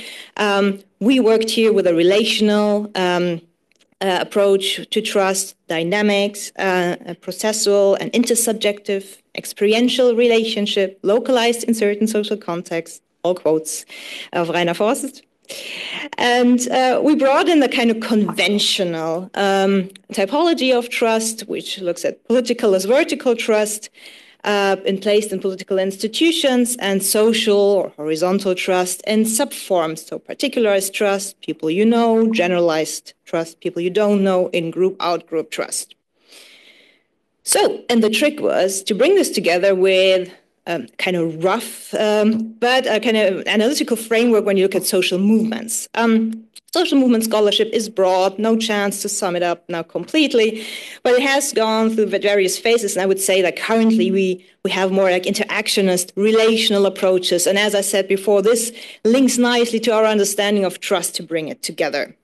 S4: we worked here with a relational approach to trust, dynamics, processual and intersubjective, experiential relationship, localized in certain social contexts, all quotes of Rainer Forst. And we brought in the kind of conventional typology of trust, which looks at political as vertical trust, placed in political institutions, and social or horizontal trust in subforms, so particularized trust, people you know, generalized trust, people you don't know, in-group, out-group trust. So, and the trick was to bring this together with kind of rough, but a kind of analytical framework when you look at social movements. Social movement scholarship is broad, no chance to sum it up now completely, but it has gone through various phases, and I would say that currently we have more like interactionist, relational approaches, and as I said before, this links nicely to our understanding of trust to bring it together.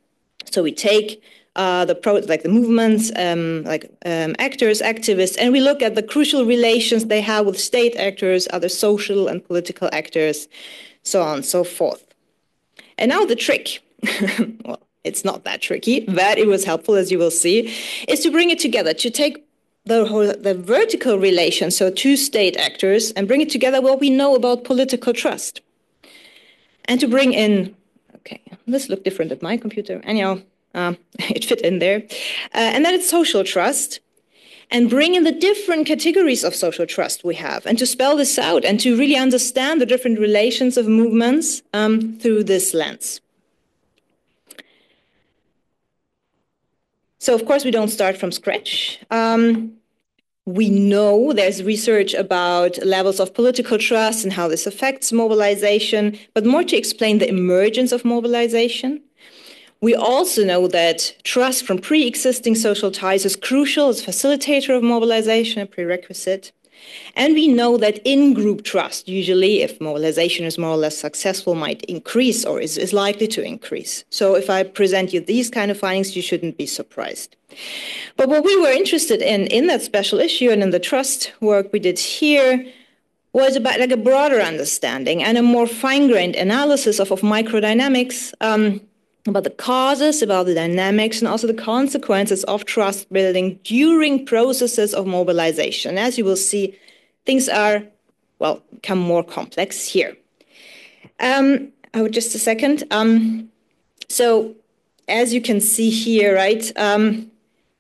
S4: So we take the movements, actors, activists, and we look at the crucial relations they have with state actors, other social and political actors, so on and so forth. And now the trick. Well, it's not that tricky, but it was helpful, as you will see, is to bring it together, to take the vertical relation, so two state actors, and bring it together what we know about political trust. And to bring in, okay, this looked different at my computer, anyhow, it fit in there. And then it's social trust, and bring in the different categories of social trust we have, and to spell this out, and to really understand the different relations of movements through this lens. So, of course, we don't start from scratch. We know there's research about levels of political trust and how this affects mobilization, but more to explain the emergence of mobilization. We also know that trust from pre-existing social ties is crucial as a facilitator of mobilization, a prerequisite. And we know that in-group trust, usually, if mobilization is more or less successful, might increase or is likely to increase. So if I present you these kind of findings, you shouldn't be surprised. But what we were interested in that special issue and in the trust work we did here was about like a broader understanding and a more fine-grained analysis of microdynamics, about the causes, about the dynamics, and also the consequences of trust building during processes of mobilization. As you will see, things are, well, become more complex here. Just a second. So as you can see here, right,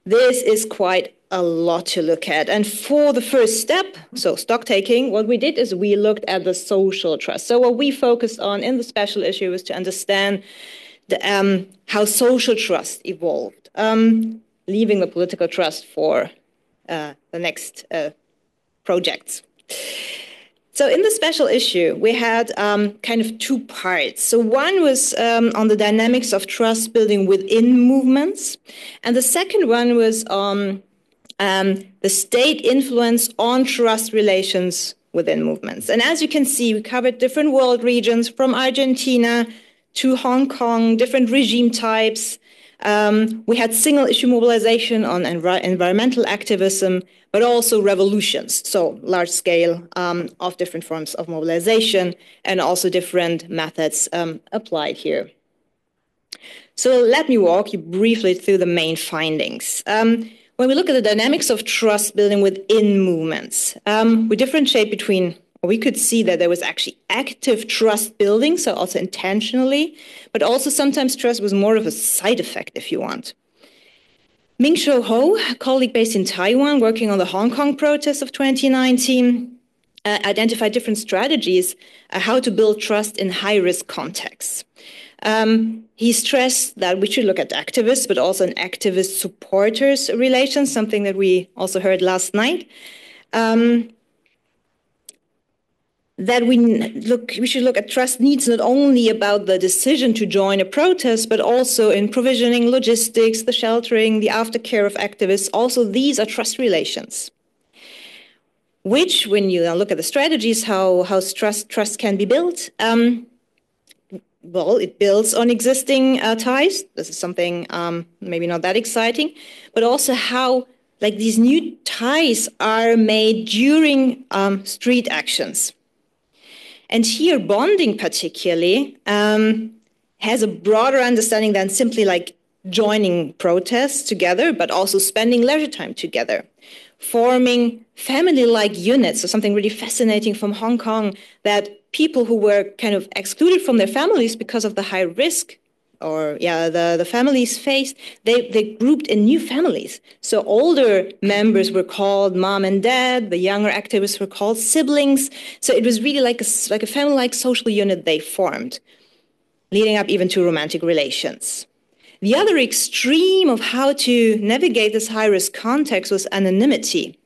S4: this is quite a lot to look at. And for the first step, so stock taking, what we did is we looked at the social trust. So what we focused on in the special issue was to understand how social trust evolved, leaving the political trust for the next projects. So in the special issue, we had kind of two parts. So one was on the dynamics of trust building within movements, and the second one was on the state influence on trust relations within movements. And as you can see, we covered different world regions from Argentina to Hong Kong, different regime types. We had single-issue mobilization on environmental activism, but also revolutions, so large scale of different forms of mobilization, and also different methods applied here. So let me walk you briefly through the main findings. When we look at the dynamics of trust building within movements, we differentiate between, we could see that there was actually active trust building, so also intentionally, but also sometimes trust was more of a side effect, if you want. Ming-Sho Ho, a colleague based in Taiwan, working on the Hong Kong protests of 2019, identified different strategies how to build trust in high-risk contexts. He stressed that we should look at activists, but also an activist supporters relation, something that we also heard last night. That we should look at trust needs not only about the decision to join a protest, but also in provisioning, logistics, the sheltering, the aftercare of activists. Also, these are trust relations, which, when you look at the strategies, how trust can be built, well, it builds on existing ties. This is something maybe not that exciting, but also how these new ties are made during street actions. And here, bonding particularly has a broader understanding than simply joining protests together, but also spending leisure time together, forming family-like units. So something really fascinating from Hong Kong, that people who were kind of excluded from their families because of the high risk or the families faced, they grouped in new families. So older members were called mom and dad, the younger activists were called siblings. So it was really like a family-like social unit they formed, leading up even to romantic relations. The other extreme of how to navigate this high-risk context was anonymity.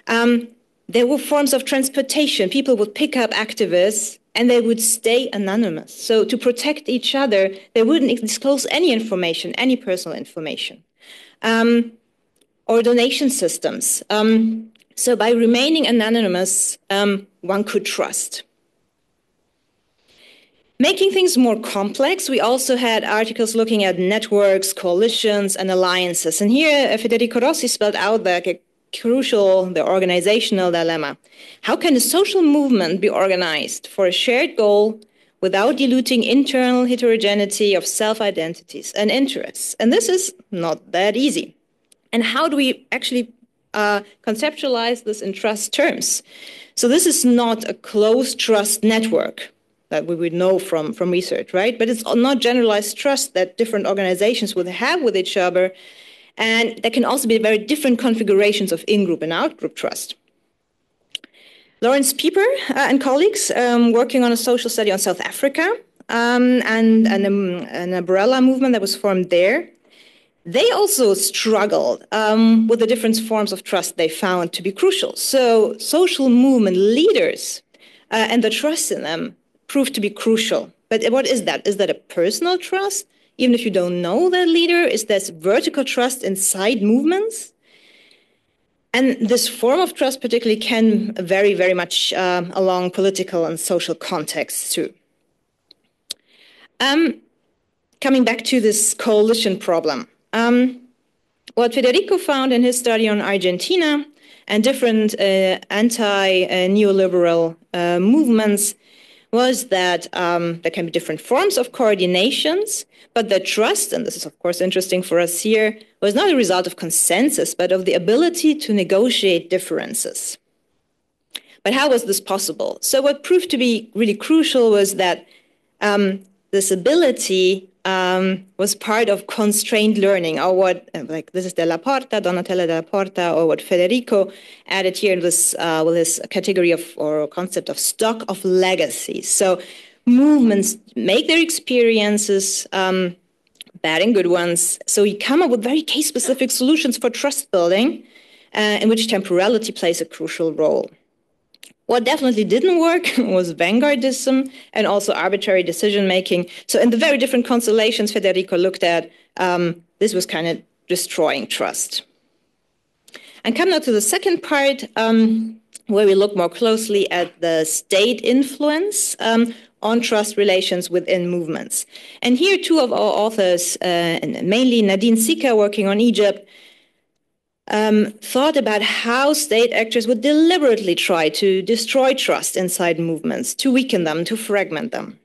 S4: There were forms of transportation. People would pick up activists and they would stay anonymous. So to protect each other, they wouldn't disclose any information, any personal information. Or donation systems. So by remaining anonymous, one could trust. Making things more complex, we also had articles looking at networks, coalitions, and alliances. And here, Federico Rossi spelled out the organizational dilemma. How can a social movement be organized for a shared goal without diluting internal heterogeneity of self-identities and interests? And this is not that easy. And how do we actually conceptualize this in trust terms? So this is not a closed trust network that we would know from research, right? But it's not generalized trust that different organizations would have with each other. And there can also be very different configurations of in-group and out-group trust. Lawrence Pieper and colleagues working on a social study on South Africa and an umbrella movement that was formed there. They also struggled with the different forms of trust they found to be crucial. So social movement leaders and the trust in them proved to be crucial. But what is that? Is that a personal trust? Even if you don't know that leader, is this vertical trust inside movements? And this form of trust particularly can vary very much along political and social contexts too. Coming back to this coalition problem. What Federico found in his study on Argentina and different anti-neoliberal movements was that there can be different forms of coordinations, but the trust, and this is of course interesting for us here, was not a result of consensus, but of the ability to negotiate differences. But how was this possible? So what proved to be really crucial was that this ability was part of constrained learning, or what, like this is Della Porta, Donatella Della Porta, or what Federico added here in this, with this category of, or concept of stock of legacies. So movements make their experiences, bad and good ones, so you come up with very case-specific solutions for trust building, in which temporality plays a crucial role. What definitely didn't work was vanguardism and also arbitrary decision-making. So in the very different constellations Federico looked at, this was kind of destroying trust. And come now to the second part, where we look more closely at the state influence on trust relations within movements. And here two of our authors, and mainly Nadine Sika working on Egypt, thought about how state actors would deliberately try to destroy trust inside movements, to weaken them, to fragment them.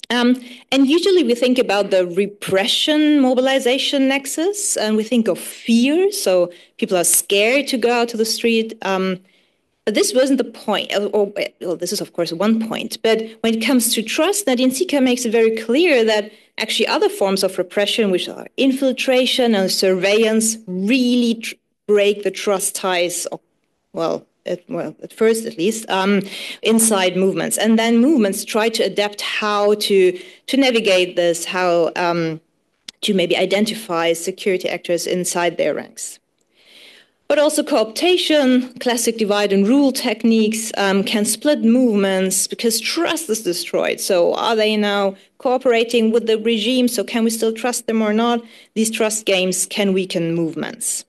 S4: And usually we think about the repression mobilization nexus, and we think of fear, so people are scared to go out to the street. But this wasn't the point, well, this is of course one point, but when it comes to trust, Nadine Sika makes it very clear that actually other forms of repression, which are infiltration and surveillance, really break the trust ties, at first at least, inside movements. And then movements try to adapt how to navigate this, how to maybe identify security actors inside their ranks. But also cooptation, classic divide and rule techniques can split movements because trust is destroyed. So are they now cooperating with the regime? So can we still trust them or not? These trust games can weaken movements.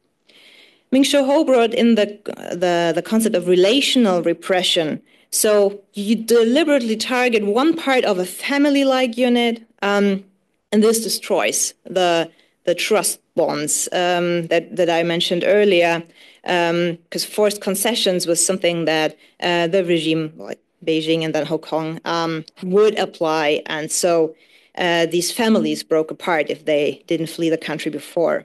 S4: Ming-Cho Ho brought in the concept of relational repression. So you deliberately target one part of a family-like unit, and this destroys the trust bonds that I mentioned earlier, because forced concessions was something that the regime, like Beijing and then Hong Kong, would apply. And so these families broke apart if they didn't flee the country before.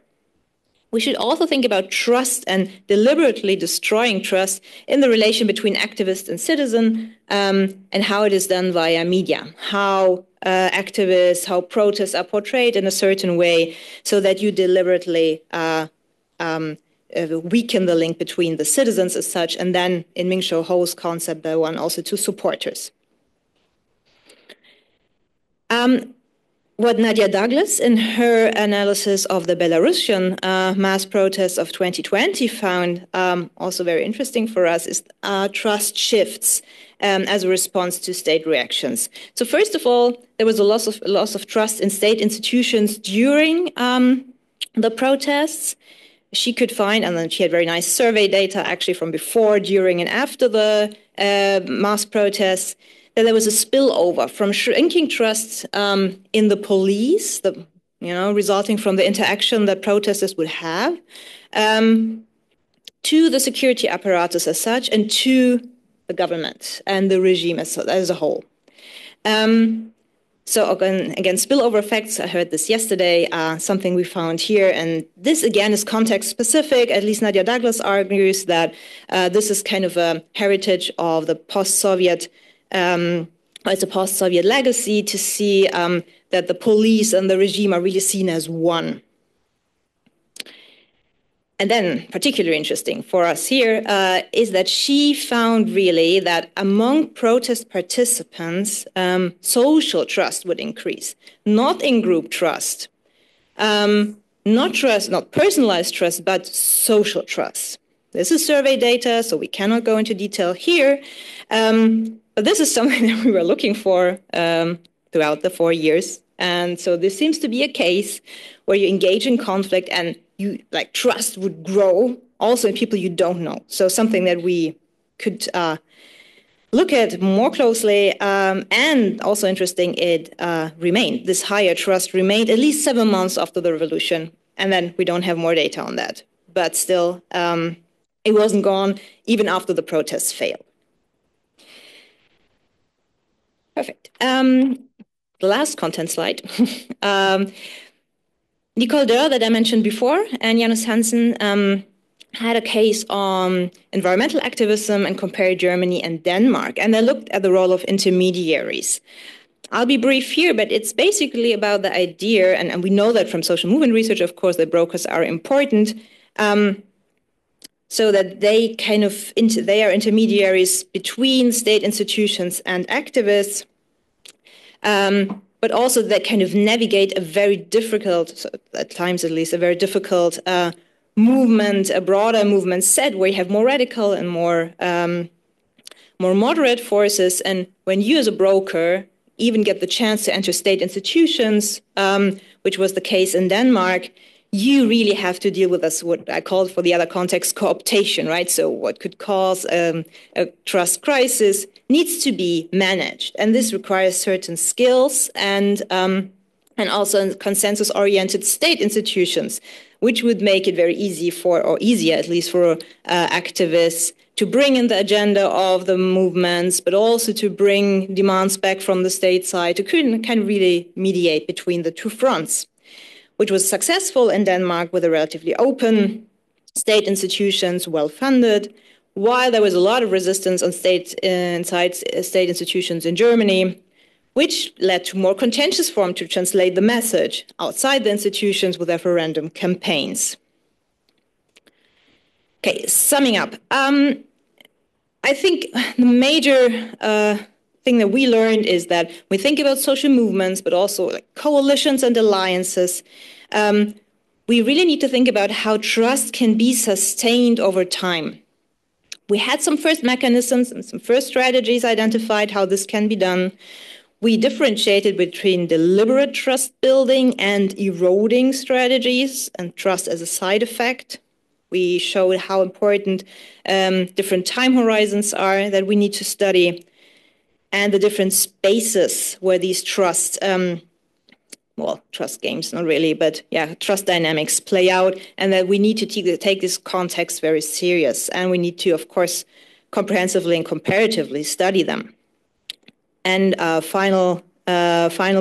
S4: We should also think about trust and deliberately destroying trust in the relation between activist and citizen, and how it is done via media, how activists, how protests are portrayed in a certain way so that you deliberately weaken the link between the citizens as such, and then in Ming-Cho Ho's concept, the one also to supporters. what Nadia Douglas, in her analysis of the Belarusian mass protests of 2020, found also very interesting for us is trust shifts as a response to state reactions. So first of all, there was a loss of trust in state institutions during the protests. She could find, and then she had very nice survey data actually from before, during, and after the mass protests, that there was a spillover from shrinking trust in the police, resulting from the interaction that protesters would have, to the security apparatus as such, and to the government and the regime as a whole. So again, spillover effects, I heard this yesterday, something we found here. And this, again, is context specific. At least Nadia Douglas argues that this is kind of a heritage of the post-Soviet, it's a post-Soviet legacy to see that the police and the regime are really seen as one. And then, particularly interesting for us here, is that she found really that among protest participants, social trust would increase, not in-group trust, not personalized trust, but social trust. This is survey data, so we cannot go into detail here, but this is something that we were looking for throughout the 4 years. And so this seems to be a case where you engage in conflict and trust would grow also in people you don't know. So something that we could look at more closely, and also interesting, it remained. This higher trust remained at least 7 months after the revolution, and then we don't have more data on that. But still, it wasn't gone even after the protests failed. Perfect. The last content slide. Nicole that I mentioned before, and Janus Hansen had a case on environmental activism and compared Germany and Denmark. And they looked at the role of intermediaries. I'll be brief here, but it's basically about the idea, and we know that from social movement research, of course, that brokers are important, so that they they are intermediaries between state institutions and activists, but also that kind of navigate a very difficult, at times at least, a very difficult movement, a broader movement set where you have more radical and more moderate forces. And when you as a broker even get the chance to enter state institutions, which was the case in Denmark, you really have to deal with what I called for the other context co-optation, right? So what could cause a trust crisis needs to be managed. And this requires certain skills and also consensus-oriented state institutions, which would make it very easy or easier at least for activists to bring in the agenda of the movements, but also to bring demands back from the state side to kind of really mediate between the two fronts, which was successful in Denmark with a relatively open state institutions, well-funded, while there was a lot of resistance on inside state institutions in Germany, which led to more contentious form to translate the message outside the institutions with referendum campaigns. Okay, summing up. I think the major thing that we learned is that we think about social movements, but also like coalitions and alliances. We really need to think about how trust can be sustained over time. We had some first mechanisms and some first strategies identified how this can be done. We differentiated between deliberate trust building and eroding strategies and trust as a side effect. We showed how important different time horizons are that we need to study, and the different spaces where these trust games, not really, but yeah, trust dynamics play out, and that we need to take this context very serious, and we need to, of course, comprehensively and comparatively study them. And final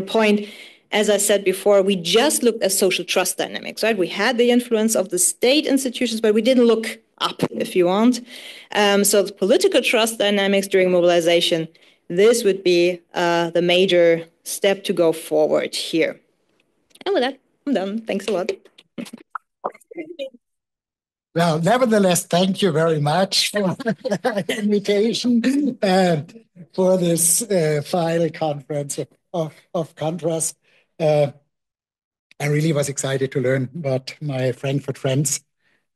S4: point, as I said before, we just looked at social trust dynamics, right? We had the influence of the state institutions, but we didn't look up, if you want. So the political trust dynamics during mobilization, this would be the major step to go forward here. And with that, I'm done. Thanks a lot.
S5: Well, nevertheless, thank you very much for the invitation and for this final conference of ConTrust. I really was excited to learn what my Frankfurt friends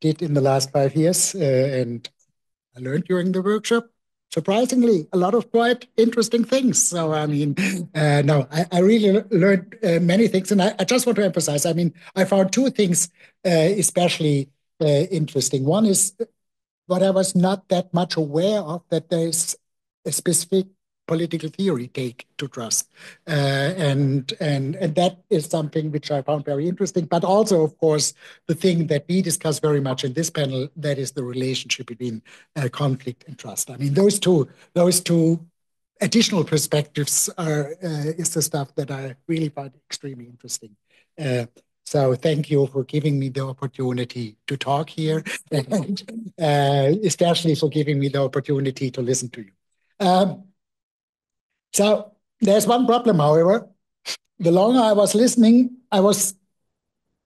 S5: did in the last 5 years, and I learned during the workshop, surprisingly, a lot of quite interesting things. So, I mean, no, I really learned many things. And I just want to emphasize, I mean, I found 2 things especially interesting. One is what I was not that much aware of, that there is a specific political theory take to trust. And that is something which I found very interesting. But also, of course, the thing that we discuss very much in this panel, that is the relationship between conflict and trust. I mean, those two additional perspectives is the stuff that I really find extremely interesting. So thank you for giving me the opportunity to talk here, and especially for giving me the opportunity to listen to you. So there's one problem, however. The longer I was listening, I was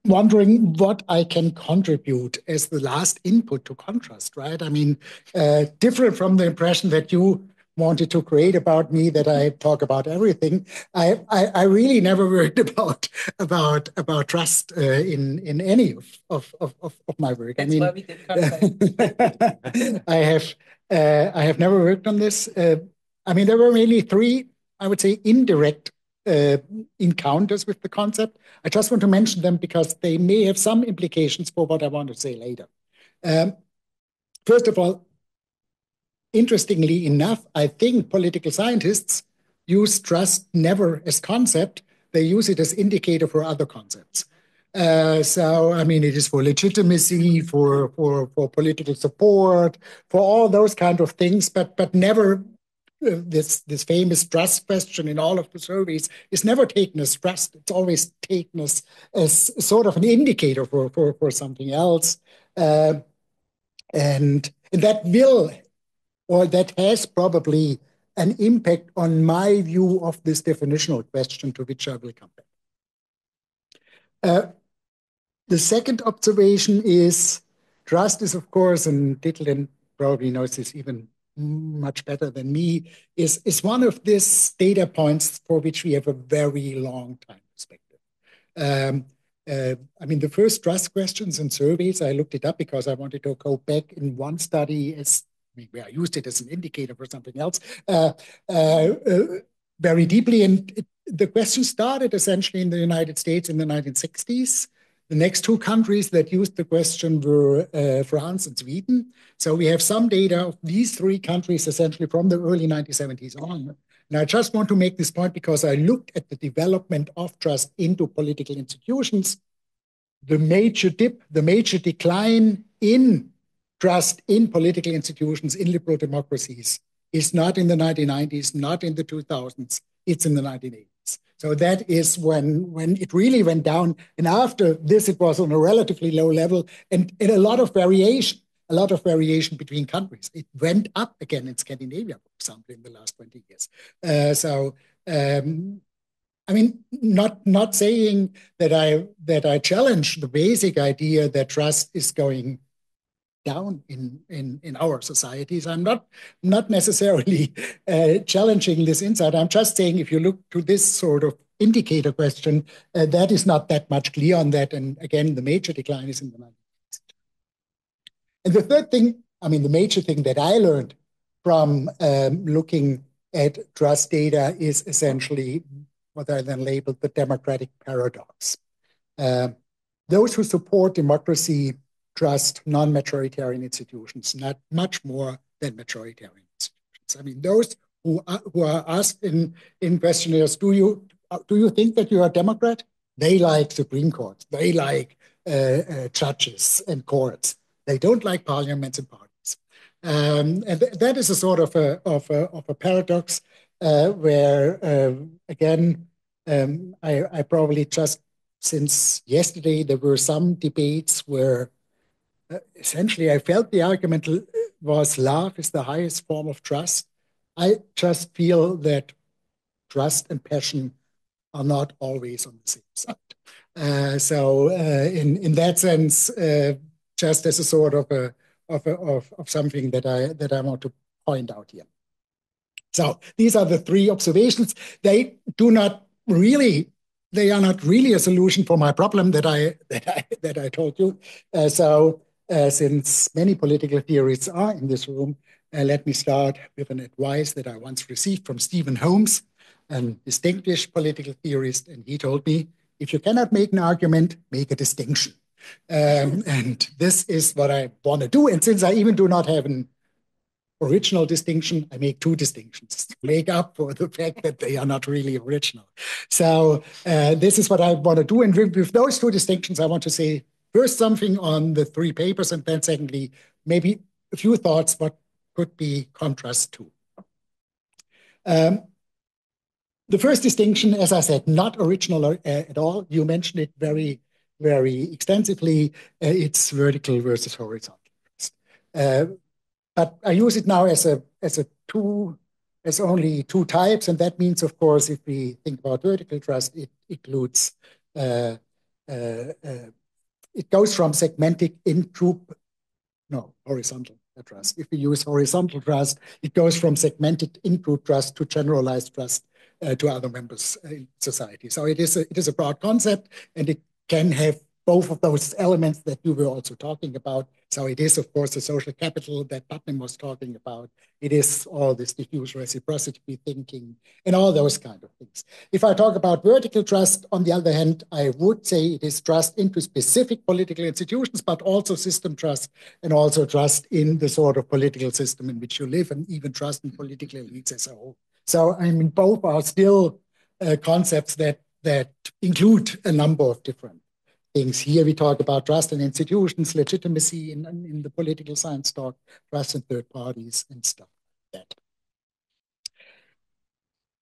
S5: wondering what I can contribute as the last input to ConTrust, right? I mean, different from the impression that you wanted to create about me, that I talk about everything. I really never worried about trust in any of my work.
S1: That's why we did ConTrust.
S5: I have never worked on this. I mean, there were mainly 3, I would say, indirect encounters with the concept. I just want to mention them because they may have some implications for what I want to say later. First of all, interestingly enough, I think political scientists use trust never as concept. They use it as indicator for other concepts. So, I mean, it is for legitimacy, for political support, for all those kind of things, but never this famous trust question in all of the surveys is never taken as trust. It's always taken as sort of an indicator for something else. And that will, or that has probably an impact on my view of this definitional question, to which I will come back. The second observation is trust is, of course, and Deitelhoff probably knows this even much better than me, is one of these data points for which we have a very long time perspective. I mean, the first trust questions and surveys, I looked it up because I wanted to go back in one study where I used it as an indicator for something else, very deeply. And the question started essentially in the United States in the 1960s. The next 2 countries that used the question were France and Sweden. So we have some data of these 3 countries essentially from the early 1970s on. And I just want to make this point because I looked at the development of trust into political institutions. The major dip, the major decline in trust in political institutions in liberal democracies is not in the 1990s, not in the 2000s, it's in the 1980s. So that is when it really went down. And after this, it was on a relatively low level and a lot of variation between countries. It went up again in Scandinavia, for example, in the last 20 years. I mean, not saying that I challenge the basic idea that trust is going down in our societies. I'm not necessarily challenging this insight. I'm just saying if you look to this sort of indicator question, that is not that much clear on that. And again, the major decline is in the 90s. And the third thing, I mean, the major thing that I learned from looking at trust data is essentially what I then labeled the democratic paradox. Those who support democracy trust non-majoritarian institutions, not much more than majoritarian institutions. I mean, those who are asked in questionnaires, do you think that you are a Democrat? They like Supreme Courts. They like judges and courts. They don't like parliaments and parties. And that is a sort of a paradox where, again, I probably just since yesterday, there were some debates where essentially I felt the argument was love is the highest form of trust. I just feel that trust and passion are not always on the same side. So in that sense, just as a sort of something that I want to point out here. So these are the 3 observations. They do not really they are not really a solution for my problem that I told you. Since many political theorists are in this room, let me start with an advice that I once received from Stephen Holmes, a distinguished political theorist, and he told me, if you cannot make an argument, make a distinction. And this is what I want to do. And since I even do not have an original distinction, I make two distinctions to make up for the fact that they are not really original. So this is what I want to do. And with those two distinctions, I want to say first something on the three papers, and then secondly, maybe a few thoughts what could be ConTrust too. The first distinction, as I said, not original at all. You mentioned it very, very extensively. It's vertical versus horizontal. But I use it now as only two types, and that means, of course, if we think about vertical trust, it includes it goes from segmentic horizontal trust. If we use horizontal trust, it goes from segmented in-group trust to generalized trust to other members in society. So it is a broad concept, and it can have both of those elements that you were also talking about. So it is, of course, the social capital that Putnam was talking about. It is all this diffuse reciprocity thinking and all those kind of things. If I talk about vertical trust, on the other hand, I would say it is trust into specific political institutions, but also system trust and also trust in the sort of political system in which you live, and even trust in political elites as a whole. So, I mean, both are still concepts that include a number of different things. Here we talk about trust in institutions, legitimacy in the political science talk, trust in third parties and stuff like that.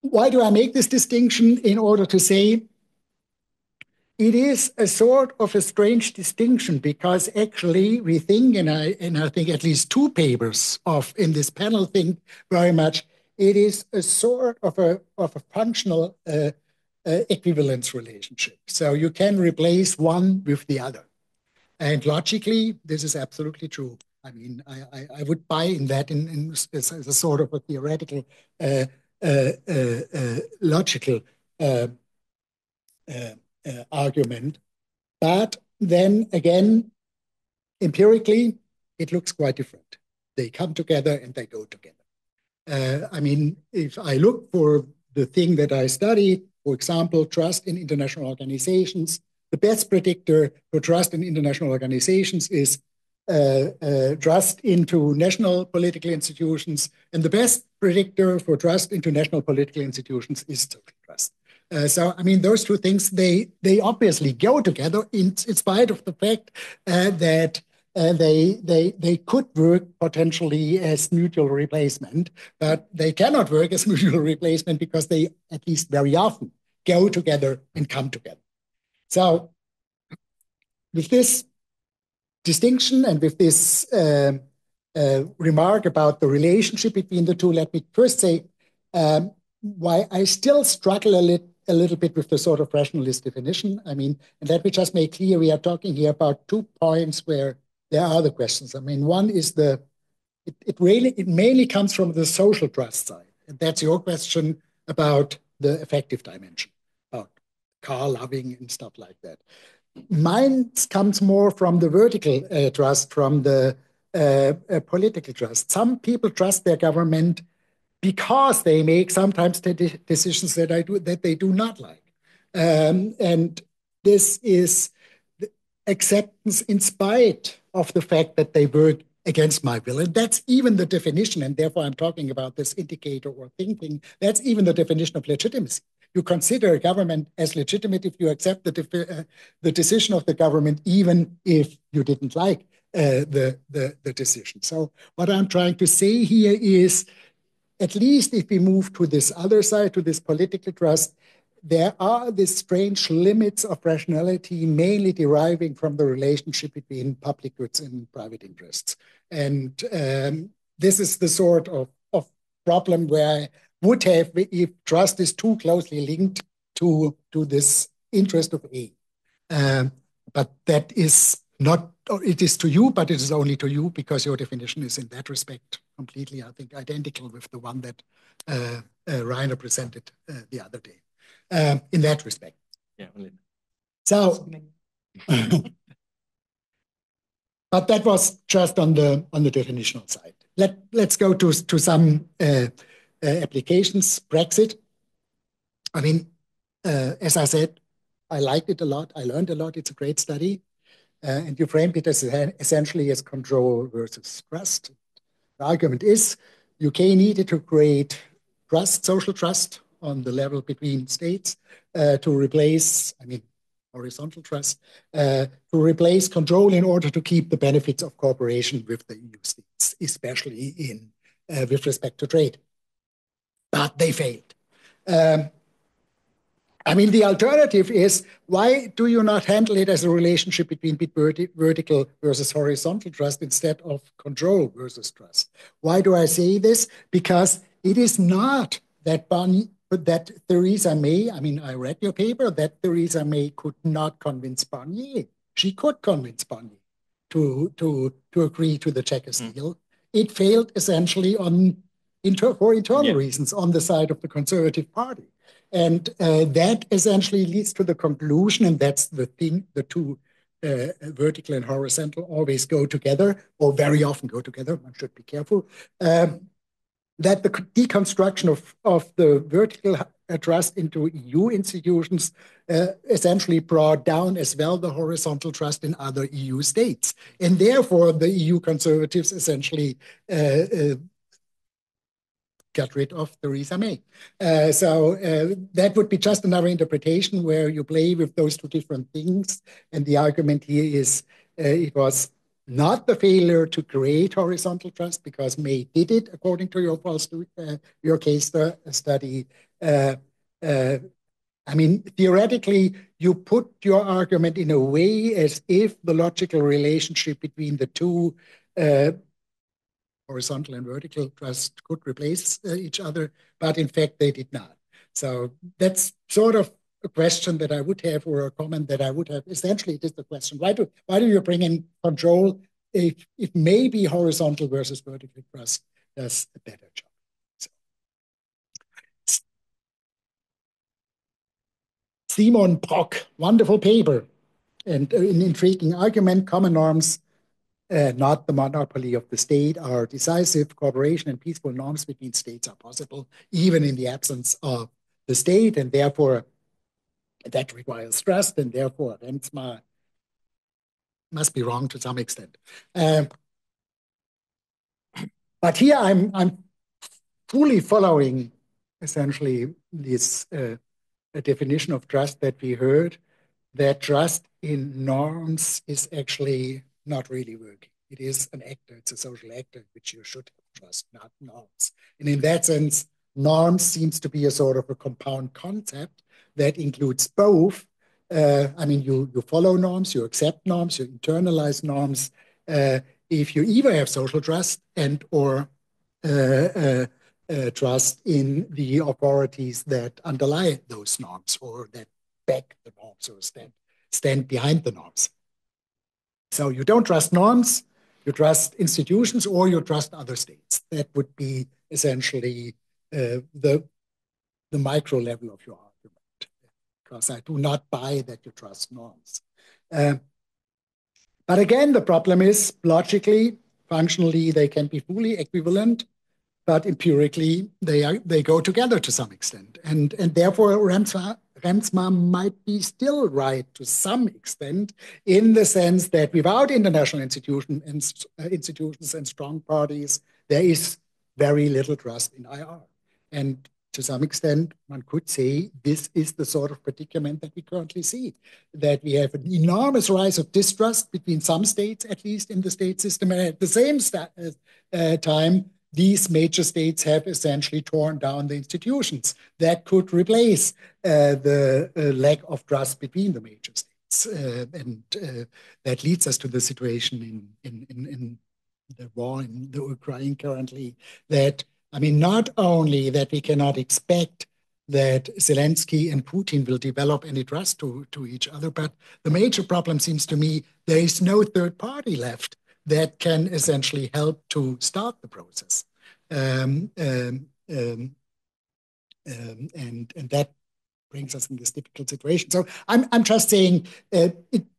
S5: Why do I make this distinction? In order to say it is a sort of a strange distinction, because actually we think, and I think at least two papers in this panel think very much, it is a sort of a functional equivalence relationship. So you can replace one with the other. And logically, this is absolutely true. I mean, I would buy in that as a sort of a theoretical, logical argument. But then again, empirically, it looks quite different. They come together and they go together. I mean, if I look for the thing that I studied, for example, trust in international organizations, the best predictor for trust in international organizations is trust into national political institutions, and the best predictor for trust into national political institutions is social trust. So, I mean, those two things, they obviously go together in spite of the fact that they could work potentially as mutual replacement, but they cannot work as mutual replacement because they, at least very often, go together and come together. So with this distinction and with this remark about the relationship between the two, let me first say why I still struggle a little bit with the sort of rationalist definition. I mean, and let me just make clear, we are talking here about 2 points where there are other questions. I mean, one is it mainly comes from the social trust side. And that's your question about the affective dimension, about car loving and stuff like that. Mine comes more from the vertical trust, from the political trust. Some people trust their government because they make sometimes decisions that they do not like. And this is acceptance in spite of the fact that they work against my will. And that's even the definition, and therefore I'm talking about this indicator or thinking, that's even the definition of legitimacy. You consider a government as legitimate if you accept the decision of the government, even if you didn't like the decision. So what I'm trying to say here is, at least if we move to this other side, to this political trust, there are these strange limits of rationality, mainly deriving from the relationship between public goods and private interests. And this is the sort of problem where I would have, if trust is too closely linked to this interest of A. But that is not, it is to you, but it is only to you because your definition is in that respect completely, I think, identical with the one that Rainer presented the other day. In that respect.
S3: Yeah, only.
S5: So, but that was just on the definitional side. Let's go to some applications. Brexit. I mean, as I said, I liked it a lot. I learned a lot. It's a great study. And you framed it as essentially as control versus trust. The argument is UK needed to create trust, social trust on the level between states to replace, I mean, horizontal trust, to replace control in order to keep the benefits of cooperation with the EU states, especially in with respect to trade. But they failed. I mean, the alternative is, why do you not handle it as a relationship between vertical versus horizontal trust instead of control versus trust? Why do I say this? Because it is not that that Theresa May, I mean, I read your paper, that Theresa May could not convince Barnier. She could convince Barnier to agree to the Chequers deal. It failed essentially for internal reasons on the side of the Conservative Party. And that essentially leads to the conclusion, and that's the thing, the two vertical and horizontal always go together, or very often go together, one should be careful, that the deconstruction of the vertical trust into EU institutions essentially brought down as well the horizontal trust in other EU states. And therefore, the EU conservatives essentially got rid of Theresa May. So that would be just another interpretation where you play with those two different things. And the argument here is it was not the failure to create horizontal trust, because May did it according to your case study. I mean, theoretically, you put your argument in a way as if the logical relationship between the two horizontal and vertical trust could replace each other, but in fact they did not. So that's sort of a question that I would have, or a comment that I would have. Essentially, it is the question: why do you bring in control if maybe horizontal versus vertical trust does a better job? So. Simon Brock, wonderful paper, and an intriguing argument. Common norms, not the monopoly of the state, are decisive. Cooperation and peaceful norms between states are possible, even in the absence of the state, and therefore that requires trust, and therefore Remsma must be wrong to some extent. But here I'm fully following essentially this definition of trust that we heard, that trust in norms is actually not really working. It is an actor, it's a social actor, which you should trust, not norms. And in that sense, norms seems to be a sort of a compound concept that includes both. I mean, you follow norms, you accept norms, you internalize norms. If you either have social trust and or trust in the authorities that underlie those norms, or that back the norms, or stand behind the norms. So you don't trust norms, you trust institutions, or you trust other states. That would be essentially the micro level of your argument, because I do not buy that you trust norms. But again, the problem is, logically, functionally, they can be fully equivalent, but empirically, they go together to some extent. And therefore, Remsma might be still right to some extent, in the sense that without international institutions and strong parties, there is very little trust in IR. And to some extent, one could say this is the sort of predicament that we currently see, that we have an enormous rise of distrust between some states, at least in the state system, and at the same time, these major states have essentially torn down the institutions that could replace the lack of trust between the major states. And that leads us to the situation in the war in the Ukraine currently, that, I mean, not only that we cannot expect that Zelensky and Putin will develop any trust to each other, but the major problem seems to me, there is no third party left that can essentially help to start the process. And that brings us in this difficult situation. So I'm just saying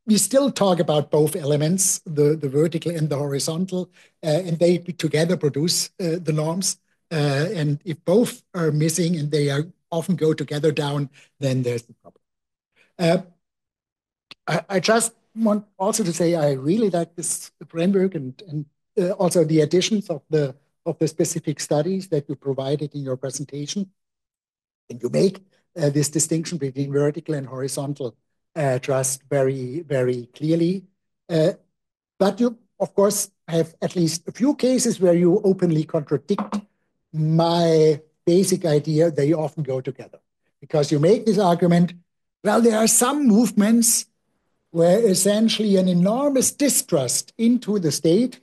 S5: we still talk about both elements, the vertical and the horizontal, and they together produce the norms. And if both are missing and they often go together down, then there's the problem. I just want also to say I really like this framework and also the additions of the specific studies that you provided in your presentation. And you make this distinction between vertical and horizontal trust very, very clearly. But you, of course, have at least a few cases where you openly contradict my basic idea. They often go together because you make this argument, well, there are some movements where essentially an enormous distrust into the state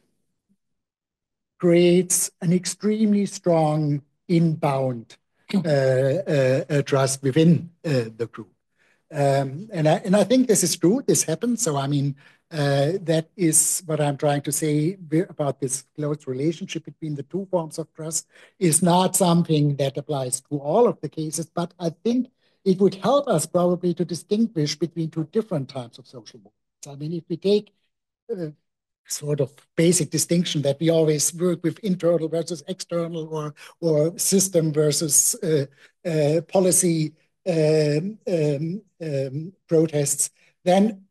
S5: creates an extremely strong inbound trust within the group. And I think this is true. This happens. So, I mean, that is what I'm trying to say about this close relationship between the two forms of trust is not something that applies to all of the cases, but I think it would help us probably to distinguish between two different types of social movements. I mean, if we take sort of basic distinction that we always work with internal versus external or system versus policy protests, then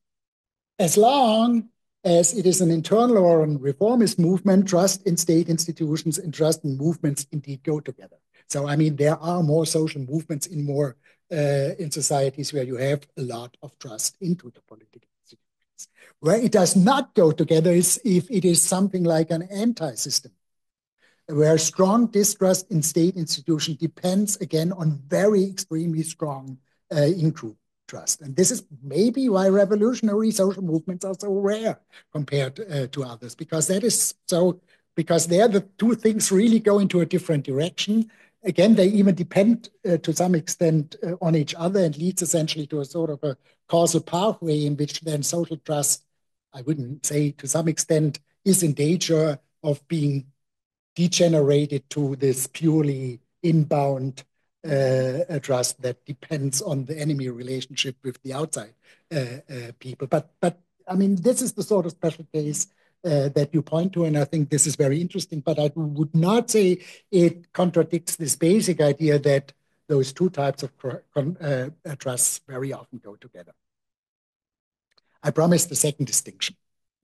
S5: as long as it is an internal or a reformist movement, trust in state institutions and trust in movements indeed go together. So, I mean, there are more social movements in societies where you have a lot of trust into the political institutions. Where it does not go together is if it is something like an anti-system, where strong distrust in state institutions depends, again, on very extremely strong in-group trust. And this is maybe why revolutionary social movements are so rare compared to others, because that is so, because there the two things really go into a different direction. Again, they even depend to some extent on each other and leads essentially to a sort of a causal pathway in which then social trust, I wouldn't say to some extent, is in danger of being degenerated to this purely inbound trust that depends on the enemy relationship with the outside people. But I mean, this is the sort of special case that you point to, and I think this is very interesting, but I would not say it contradicts this basic idea that those two types of trusts very often go together. I promised the second distinction.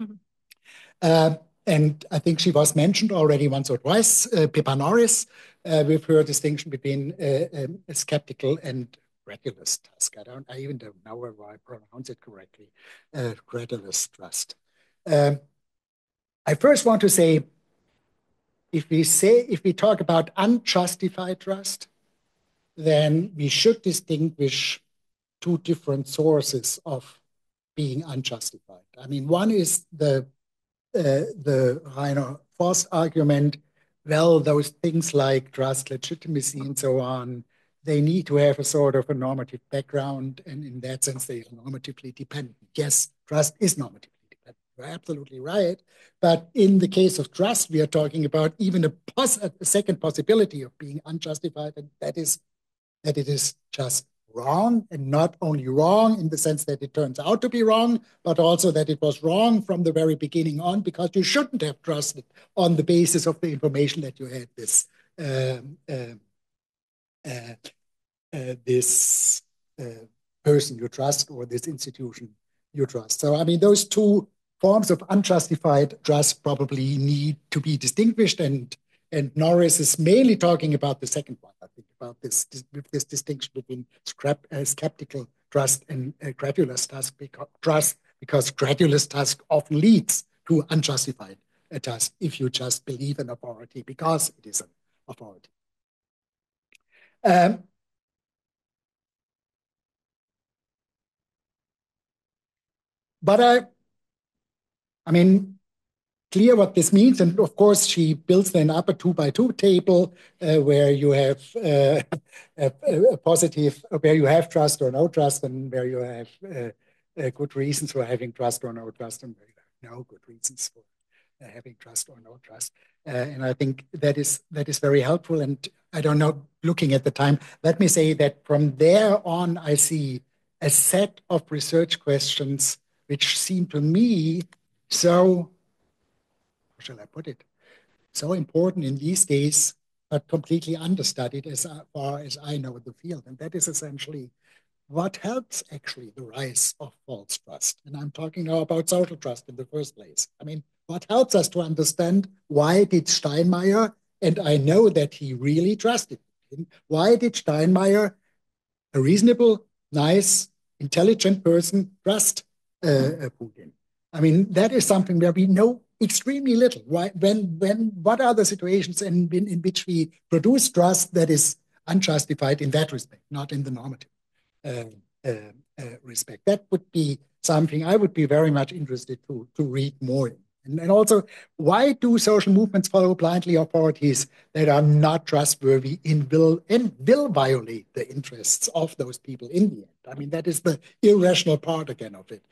S5: Mm-hmm. And I think she was mentioned already once or twice, Pippa Norris, with her distinction between a skeptical and credulous trust. I even don't know whether I pronounce it correctly, credulous trust. I first want to say, if we talk about unjustified trust, then we should distinguish two different sources of being unjustified. I mean, one is the Rainer Voss argument, well, those things like trust, legitimacy, and so on, they need to have a sort of a normative background, and in that sense, they are normatively dependent. Yes, trust is normatively dependent. You're absolutely right. But in the case of trust, we are talking about even a second possibility of being unjustified, and that is that it is just wrong, and not only wrong in the sense that it turns out to be wrong, but also that it was wrong from the very beginning on, because you shouldn't have trusted on the basis of the information that you had this person you trust or this institution you trust. So, I mean, those two forms of unjustified trust probably need to be distinguished, and Norris is mainly talking about the second one, I think, about this distinction between skeptical trust and credulous trust, because credulous trust often leads to unjustified trust if you just believe an authority because it is an authority. But I mean, clear what this means, and of course she builds then up a 2x2 table where you have a positive, where you have trust or no trust, and where you have good reasons for having trust or no trust, and where you have no good reasons having trust or no trust. And I think that is very helpful. And I don't know, looking at the time, let me say that from there on, I see a set of research questions which seem to me so, how shall I put it, so important in these days, but completely understudied as far as I know the field. And that is essentially what helps actually the rise of false trust. And I'm talking now about social trust in the first place. I mean, what helps us to understand why did Steinmeier, and I know that he really trusted him, why did Steinmeier, a reasonable, nice, intelligent person, trust Putin? I mean, that is something where we know extremely little. Why, what are the situations in which we produce trust that is unjustified in that respect, not in the normative respect? That would be something I would be very much interested to read more in. And also, why do social movements follow blindly authorities that are not trustworthy and will violate the interests of those people in the end? I mean, that is the irrational part again of it.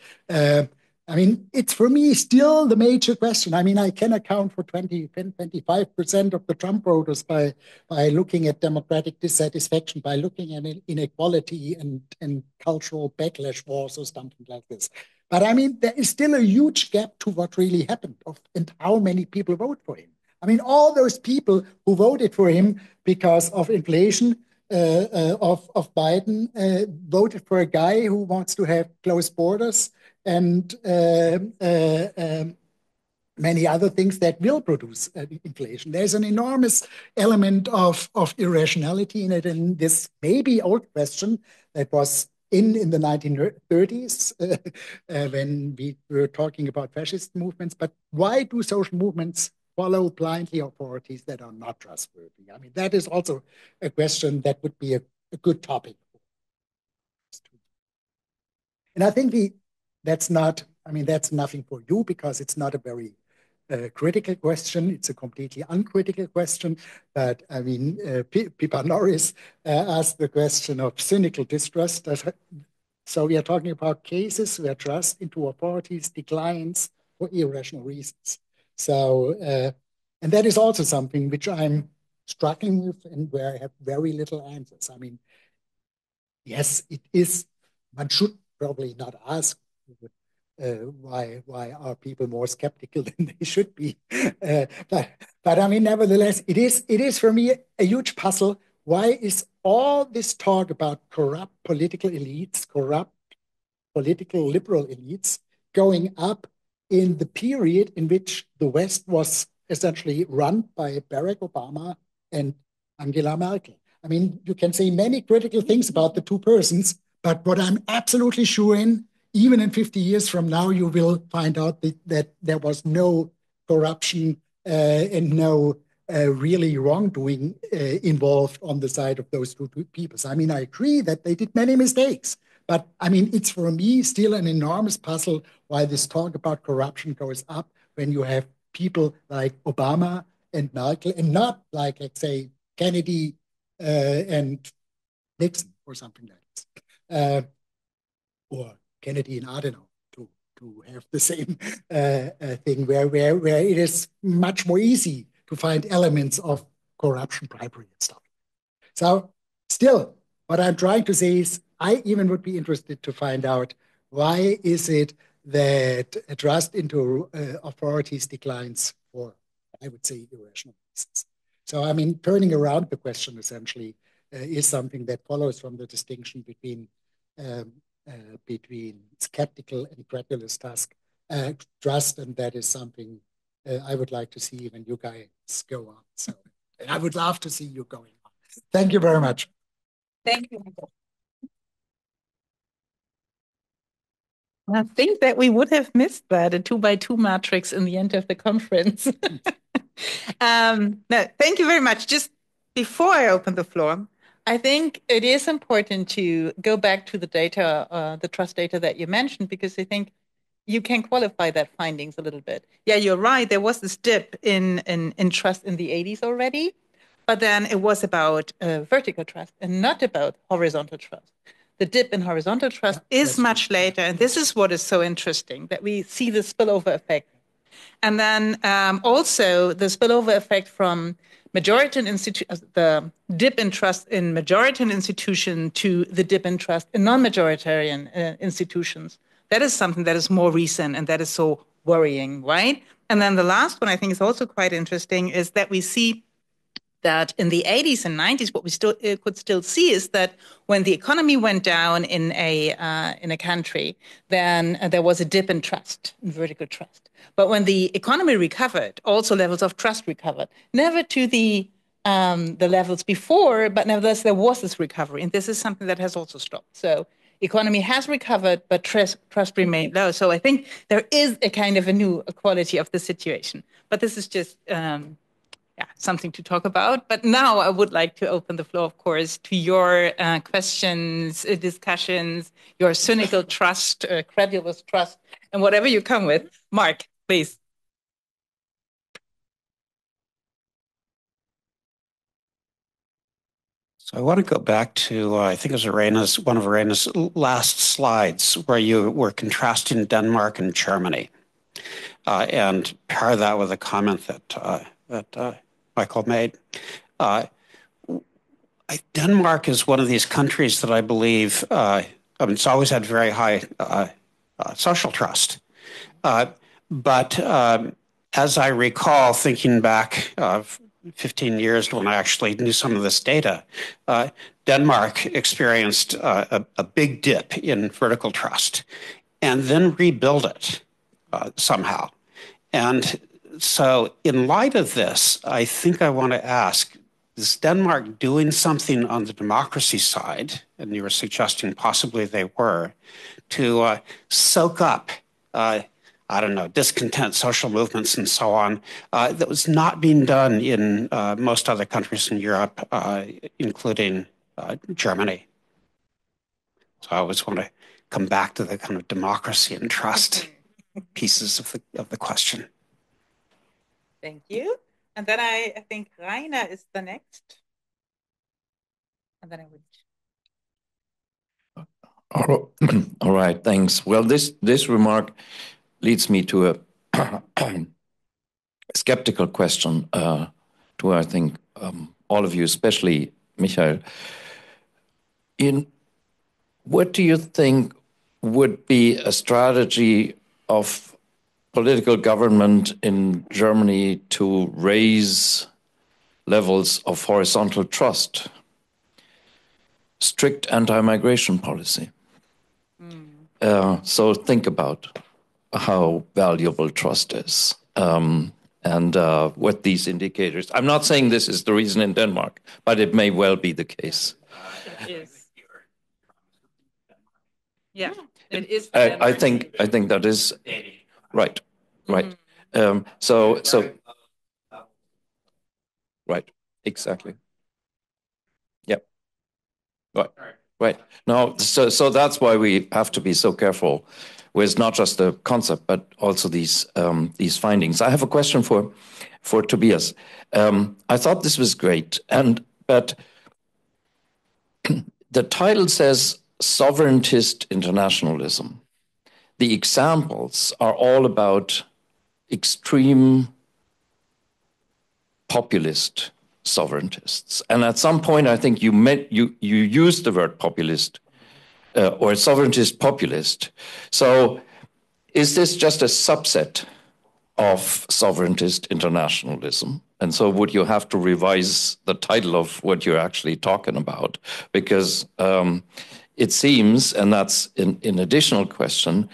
S5: I mean, it's for me still the major question. I mean, I can account for 25% of the Trump voters by looking at democratic dissatisfaction, by looking at inequality and cultural backlash wars or something like this. But I mean, there is still a huge gap to what really happened and how many people vote for him. I mean, all those people who voted for him because of inflation, of Biden, voted for a guy who wants to have closed borders and many other things that will produce inflation. There's an enormous element of irrationality in it. And this maybe old question that was in the 1930s when we were talking about fascist movements. But why do social movements follow blindly authorities that are not trustworthy? I mean, that is also a question that would be a good topic. And I think that's not, I mean, that's nothing for you because it's not a very critical question. It's a completely uncritical question. But I mean, Pippa Norris asked the question of cynical distrust. So we are talking about cases where trust into authorities declines for irrational reasons. So, and that is also something which I'm struggling with and where I have very little answers. I mean, yes, it is, one should probably not ask why are people more skeptical than they should be. But I mean, nevertheless, it is for me a huge puzzle. Why is all this talk about corrupt political elites, corrupt political liberal elites going up in the period in which the West was essentially run by Barack Obama and Angela Merkel? I mean, you can say many critical things about the two persons, but what I'm absolutely sure in, even in 50 years from now, you will find out that there was no corruption and no really wrongdoing involved on the side of those two people. I mean, I agree that they did many mistakes, but I mean, it's for me still an enormous puzzle why this talk about corruption goes up when you have people like Obama and Merkel and not like, let's say, Kennedy and Nixon or something like this. Or Kennedy and Adenauer to have the same thing where it is much more easy to find elements of corruption, bribery, and stuff. So still, what I'm trying to say is I even would be interested to find out why is it that trust into authorities declines for, I would say, irrational reasons. So, I mean, turning around the question essentially is something that follows from the distinction between skeptical and credulous trust, and that is something I would like to see when you guys go on. So I would love to see you going on. Thank you very much.
S1: Thank you. I think that we would have missed that, a 2x2 matrix in the end of the conference. No, thank you very much. Just before I open the floor, I think it is important to go back to the data, the trust data that you mentioned, because I think you can qualify that findings a little bit. Yeah, you're right. There was this dip in trust in the 80s already, but then it was about vertical trust and not about horizontal trust. The dip in horizontal trust is much later, and this is what is so interesting, that we see the spillover effect. And then also the spillover effect from the dip in trust in majoritarian institution to the dip in trust in non-majoritarian institutions. That is something that is more recent and that is so worrying, right? And then the last one I think is also quite interesting is that we see that in the 80s and 90s, what we could still see is that when the economy went down in a country, then there was a dip in trust, in vertical trust. But when the economy recovered, also levels of trust recovered, never to the levels before, but nevertheless there was this recovery, and this is something that has also stopped. So economy has recovered, but trust remained low. So I think there is a kind of a new quality of the situation. But this is just something to talk about. But now I would like to open the floor, of course, to your questions, discussions, your cynical trust, credulous trust, and whatever you come with. Mark, please.
S6: So I want to go back to, I think it was one of lrene's last slides, where you were contrasting Denmark and Germany, and pair that with a comment that Michael made. Denmark is one of these countries that I believe, it's always had very high social trust. But as I recall, thinking back 15 years when I actually knew some of this data, Denmark experienced a big dip in vertical trust and then rebuilt it somehow. And so in light of this, I think I want to ask, is Denmark doing something on the democracy side, and you were suggesting possibly they were, to soak up, discontent, social movements, and so on, that was not being done in most other countries in Europe, including Germany? So I always want to come back to the kind of democracy and trust pieces of the question.
S1: Thank you. And then I think Rainer is the next. And then I would.
S7: All right, thanks. Well, this remark leads me to a skeptical question to, I think, all of you, especially Michael. What do you think would be a strategy of political government in Germany to raise levels of horizontal trust? Strict anti-migration policy. So think about how valuable trust is and what these indicators. I'm not saying this is the reason in Denmark, but it may well be the case.
S1: It is. Yeah, it is.
S7: I think that is right. Right. So right. Exactly. Yep. Right. No. So that's why we have to be so careful with not just the concept but also these findings. I have a question for Tobias. I thought this was great, but the title says sovereigntist internationalism. The examples are all about extreme populist sovereigntists. And at some point, I think you used the word populist or sovereigntist populist. So is this just a subset of sovereigntist internationalism? And so would you have to revise the title of what you're actually talking about? Because it seems, and that's an additional question,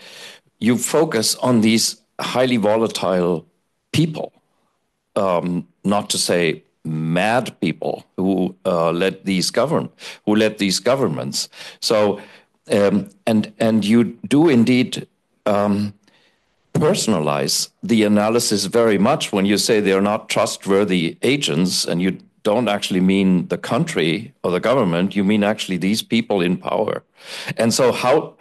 S7: you focus on these highly volatile people, not to say mad people who led these governments. So, and you do indeed personalize the analysis very much when you say they're not trustworthy agents, and you don't actually mean the country or the government, you mean actually these people in power. And so how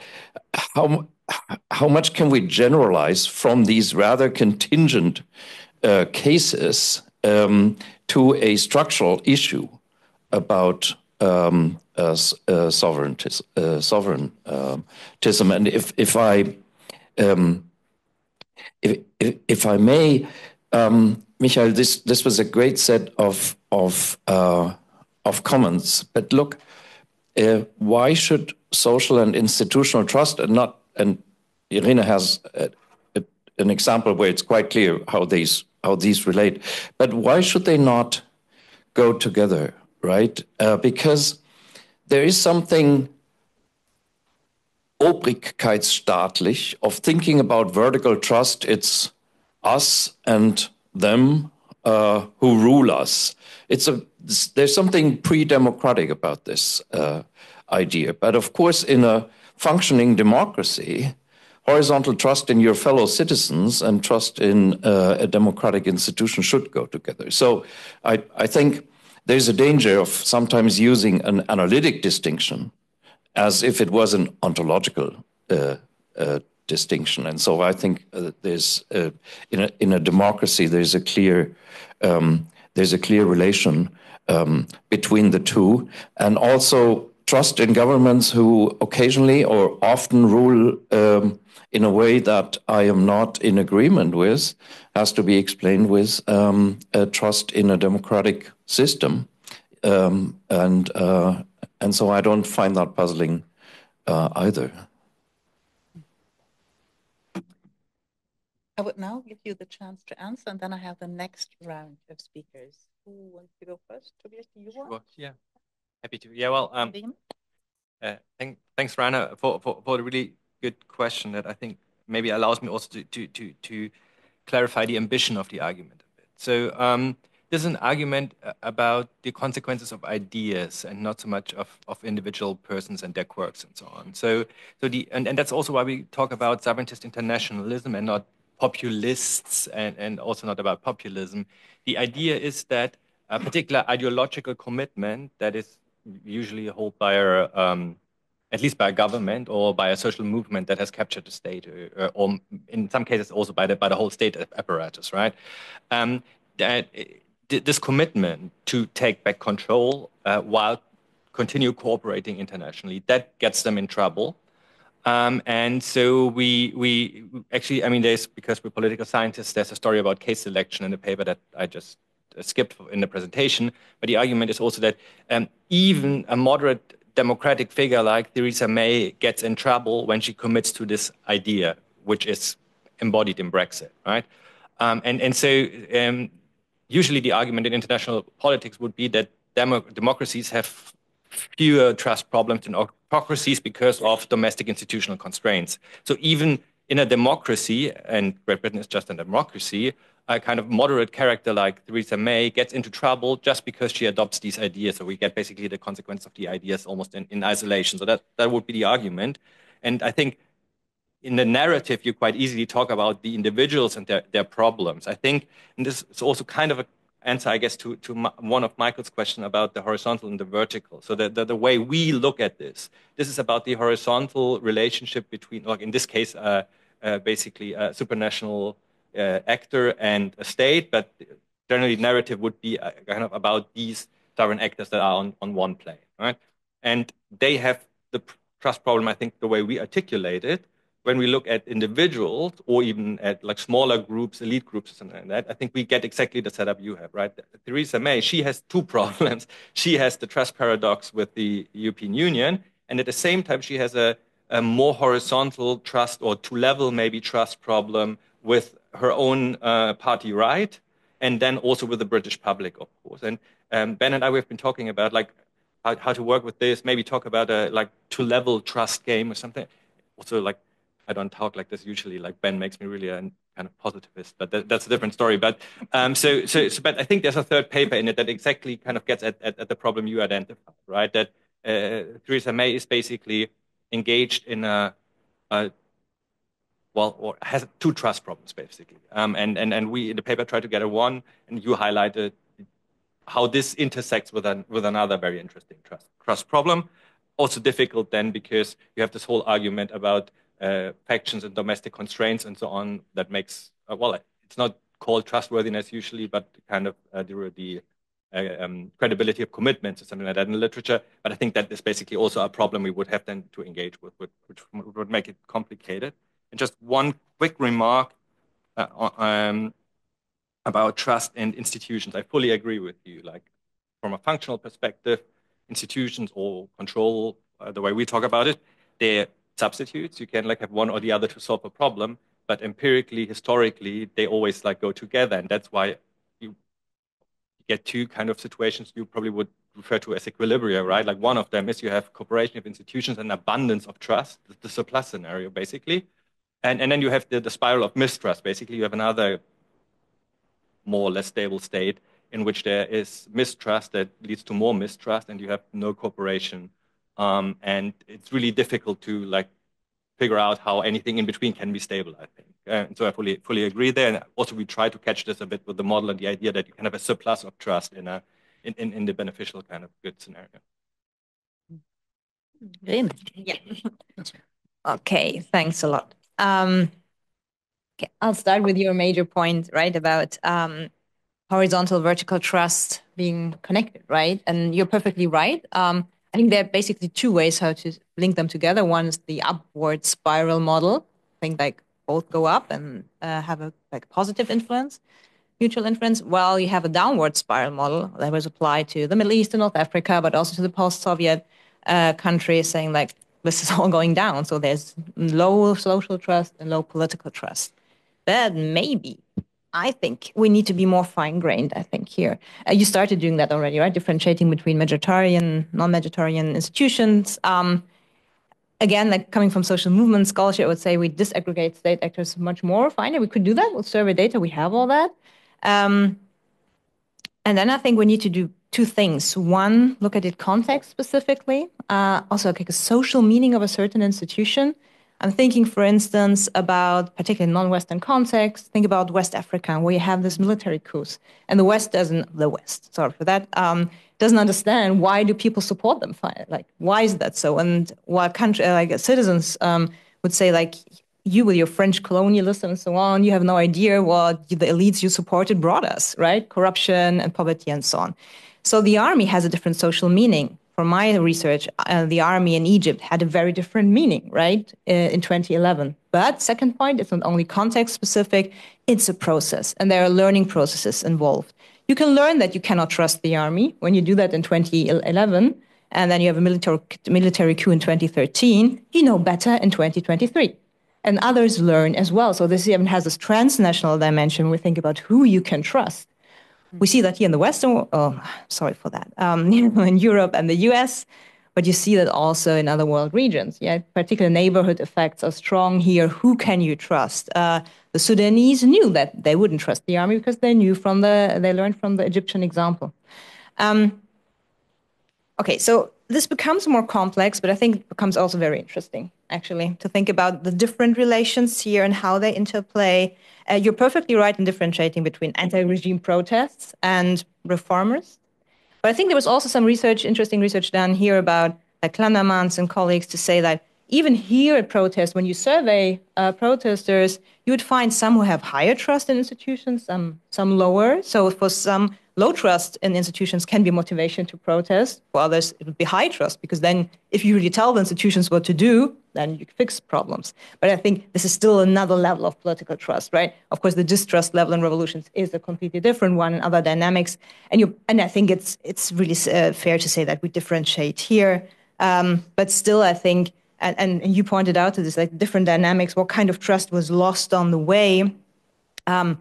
S7: much can we generalize from these rather contingent cases to a structural issue about sovereigntism? And if I may, Michael, this was a great set of comments. But look, why should social and institutional trust and Irene has an example where it's quite clear how these relate. But why should they not go together, right? Because there is something obrigkeitsstaatlich of thinking about vertical trust. It's us and them who rule us. There's something pre-democratic about this idea. But of course, in a functioning democracy, horizontal trust in your fellow citizens and trust in a democratic institution should go together. So I think there's a danger of sometimes using an analytic distinction as if it was an ontological distinction. And so I think there's in a democracy there's a clear relation between the two, and also trust in governments who occasionally or often rule in a way that I am not in agreement with has to be explained with a trust in a democratic system, and so I don't find that puzzling either.
S1: I would now give you the chance to answer, and then I have the next round of speakers. Who wants to go first? Tobias, do you want?
S3: Sure. Yeah, happy to. Yeah, well, thanks, Rainer, for the really good question that I think maybe allows me also to clarify the ambition of the argument a bit. So this is an argument about the consequences of ideas and not so much of individual persons and their quirks and so on. And that's also why we talk about sovereigntist internationalism and not populists, and also not about populism. The idea is that a particular ideological commitment that is usually held by at least by a government or by a social movement that has captured the state, or in some cases also by the whole state apparatus, right? This commitment to take back control while continue cooperating internationally, that gets them in trouble. And so we actually, I mean, because we're political scientists, there's a story about case selection in the paper that I just skipped in the presentation. But the argument is also that even a moderate democratic figure like Theresa May gets in trouble when she commits to this idea, which is embodied in Brexit, right? And so usually the argument in international politics would be that democracies have fewer trust problems than autocracies because of domestic institutional constraints. So even in a democracy, and Great Britain is just a democracy, a kind of moderate character like Theresa May gets into trouble just because she adopts these ideas. So we get basically the consequence of the ideas almost in isolation. So that would be the argument. And I think in the narrative, you quite easily talk about the individuals and their problems. I think, and this is also kind of an answer, I guess, to one of Michael's question about the horizontal and the vertical. So the way we look at this is about the horizontal relationship between, like in this case, basically a supranational actor and a state, but generally narrative would be kind of about these sovereign actors that are on one plane, right? And they have the trust problem, I think, the way we articulate it. When we look at individuals or even at like smaller groups, elite groups or something like that, I think we get exactly the setup you have, right? Theresa May, she has two problems. She has the trust paradox with the European Union, and at the same time, she has a more horizontal trust or two-level maybe trust problem with her own party right, and then also with the British public, of course. And Ben and I, we've been talking about like how to work with this, maybe talk about a like two-level trust game or something. Also like, I don't talk like this usually. Like Ben makes me really a kind of positivist, but that's a different story. But but I think there's a third paper in it that exactly kind of gets at the problem you identified, right? That Theresa May is basically engaged in or has two trust problems basically, and we in the paper try to get a one, and you highlighted how this intersects with another very interesting trust problem. Also difficult then because you have this whole argument about factions and domestic constraints and so on that makes, it's not called trustworthiness usually, but kind of the credibility of commitments or something like that in the literature. But I think that is basically also a problem we would have then to engage with which would make it complicated. And just one quick remark about trust in institutions. I fully agree with you. Like from a functional perspective, institutions or control, the way we talk about it, they're substitutes. You can like have one or the other to solve a problem, but empirically, historically, they always like go together, and that's why you get two kind of situations you probably would refer to as equilibria, right? Like one of them is you have cooperation of institutions and abundance of trust, the surplus scenario, basically. And then you have the spiral of mistrust. Basically, you have another more or less stable state in which there is mistrust that leads to more mistrust, and you have no cooperation. And it's really difficult to like figure out how anything in between can be stable, I think. And so I fully agree there. And also we try to catch this a bit with the model and the idea that you can have a surplus of trust in the beneficial kind of good scenario.
S8: Really? Yeah. Okay, thanks a lot. Okay, I'll start with your major point, right, about horizontal, vertical trust being connected, right? And you're perfectly right. I think there are basically two ways how to link them together. One is the upward spiral model. I think like both go up and have a like positive influence, mutual influence, while you have a downward spiral model that was applied to the Middle East and North Africa, but also to the post-Soviet countries, saying like this is all going down. So there's low social trust and low political trust. But maybe I think we need to be more fine-grained, I think, here. You started doing that already, right? Differentiating between vegetarian, non-vegetarian institutions. Again, like coming from social movement scholarship, I would say we disaggregate state actors much more finer. We could do that with survey data. We have all that. And then I think we need to do two things. One, look at it context specifically. Also, like a social meaning of a certain institution. I'm thinking, for instance, about particularly non-Western context. Think about West Africa, where you have this military coups, and the West doesn't understand why do people support them. Like, why is that so? And while citizens would say, like, you with your French colonialism and so on, you have no idea what the elites you supported brought us, right? Corruption and poverty and so on. So the army has a different social meaning. From my research, the army in Egypt had a very different meaning, right, in 2011. But second point, it's not only context specific, it's a process, and there are learning processes involved. You can learn that you cannot trust the army when you do that in 2011, and then you have a military coup in 2013, you know better in 2023. And others learn as well. So this even has this transnational dimension. We think about who you can trust. We see that here in the Western world, in Europe and the US, but you see that also in other world regions. Yeah, particular neighborhood effects are strong here. Who can you trust? The Sudanese knew that they wouldn't trust the army because they learned from the Egyptian example. Okay, so this becomes more complex, but I think it becomes also very interesting, actually, to think about the different relations here and how they interplay. You're perfectly right in differentiating between anti-regime protests and reformers. But I think there was also some interesting research done here about Klandermans and colleagues to say that even here at protests, when you survey protesters, you would find some who have higher trust in institutions, some lower. So for some, low trust in institutions can be motivation to protest. For others, it would be high trust, because then if you really tell the institutions what to do, then you fix problems. But I think this is still another level of political trust, right? Of course, the distrust level in revolutions is a completely different one in other dynamics. And I think it's really fair to say that we differentiate here. But still, I think, and you pointed out to this, like different dynamics, what kind of trust was lost on the way. I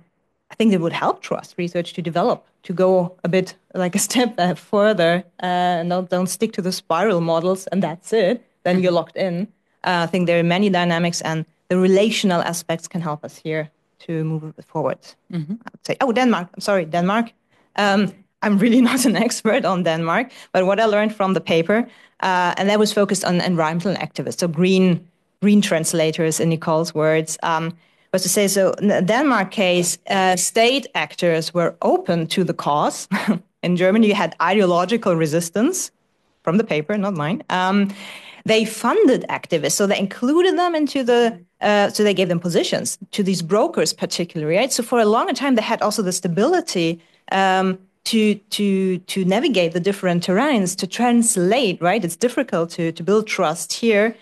S8: think it would help trust research to develop, to go a bit like a step further, and don't stick to the spiral models and that's it, then you're locked in. I think there are many dynamics, and the relational aspects can help us here to move it forward. I would say, Denmark. I'm sorry, Denmark. I'm really not an expert on Denmark, but what I learned from the paper, and that was focused on environmental activists, so green translators in Nicole's words, was to say, so in the Denmark case, state actors were open to the cause. In Germany, you had ideological resistance from the paper, not mine. They funded activists, so they included them into so they gave them positions to these brokers particularly, right? So for a longer time, they had also the stability to navigate the different terrains, to translate, right? It's difficult to build trust here.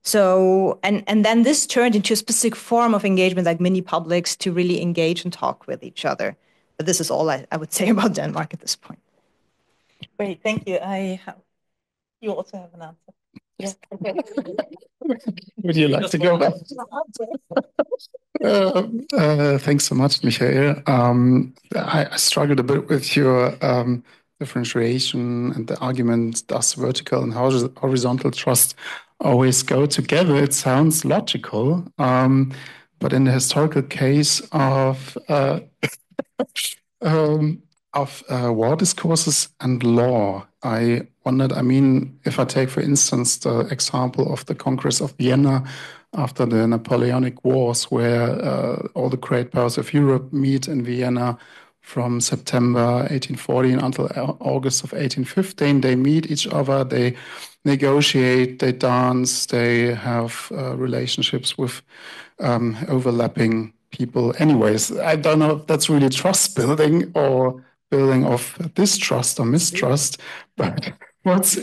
S8: So, and then this turned into a specific form of engagement, like mini publics, to really engage and talk with each other. But this is all I would say about Denmark at this point.
S1: Great, thank you. You also have an answer.
S2: Yes. Would you like to go back? Thanks so much, Michael. I struggled a bit with your differentiation and the argument, does vertical and horizontal trust always go together? It sounds logical, but in the historical case of war discourses and law, I wondered, I mean, if I take, for instance, the example of the Congress of Vienna after the Napoleonic Wars, where all the great powers of Europe meet in Vienna from September 1814 until August of 1815, they meet each other, they negotiate, they dance, they have relationships with overlapping people. Anyways, I don't know if that's really trust building or building of distrust or mistrust, but what's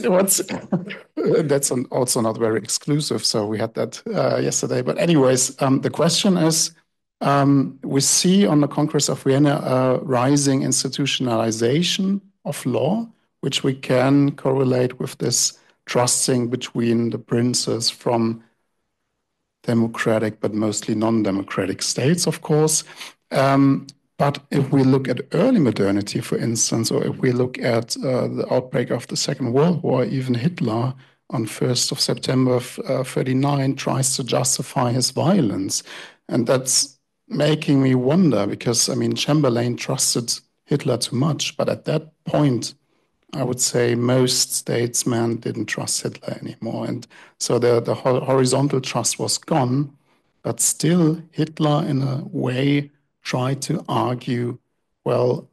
S2: that's also not very exclusive. So we had that yesterday. But anyways, the question is, we see on the Congress of Vienna a rising institutionalization of law, which we can correlate with this trusting between the princes from democratic but mostly non-democratic states, of course. But if we look at early modernity, for instance, or if we look at the outbreak of the Second World War, even Hitler on 1st of September of 1939 tries to justify his violence. And that's making me wonder, because, I mean, Chamberlain trusted Hitler too much, but at that point, I would say most statesmen didn't trust Hitler anymore. And so the horizontal trust was gone, but still Hitler, in a way, tried to argue, well,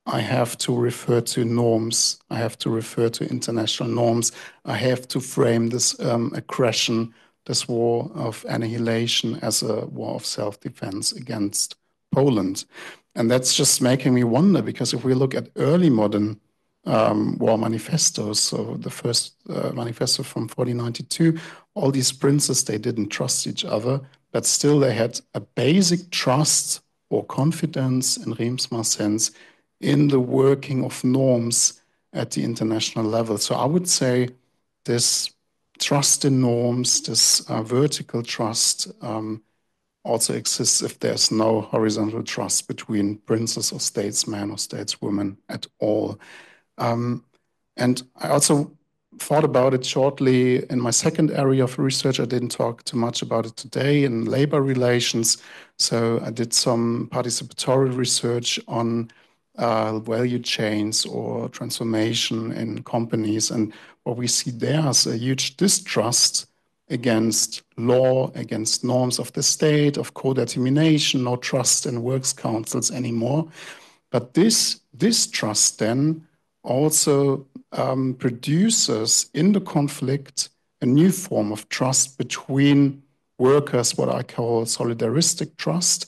S2: I have to refer to norms. I have to refer to international norms. I have to frame this aggression, this war of annihilation, as a war of self-defense against Poland. And that's just making me wonder, because if we look at early modern war manifestos, so the first manifesto from 1492, all these princes, they didn't trust each other, but still they had a basic trust or confidence, in Reemsma's sense, in the working of norms at the international level. So I would say this trust in norms, this vertical trust also exists if there's no horizontal trust between princes or statesmen or stateswomen at all. And I also thought about it shortly in my second area of research. I didn't talk too much about it today in labor relations. So I did some participatory research on value chains or transformation in companies. And what we see there is a huge distrust against law, against norms of the state, of co-determination, no trust in works councils anymore. But this distrust then also produces in the conflict a new form of trust between workers, what I call solidaristic trust.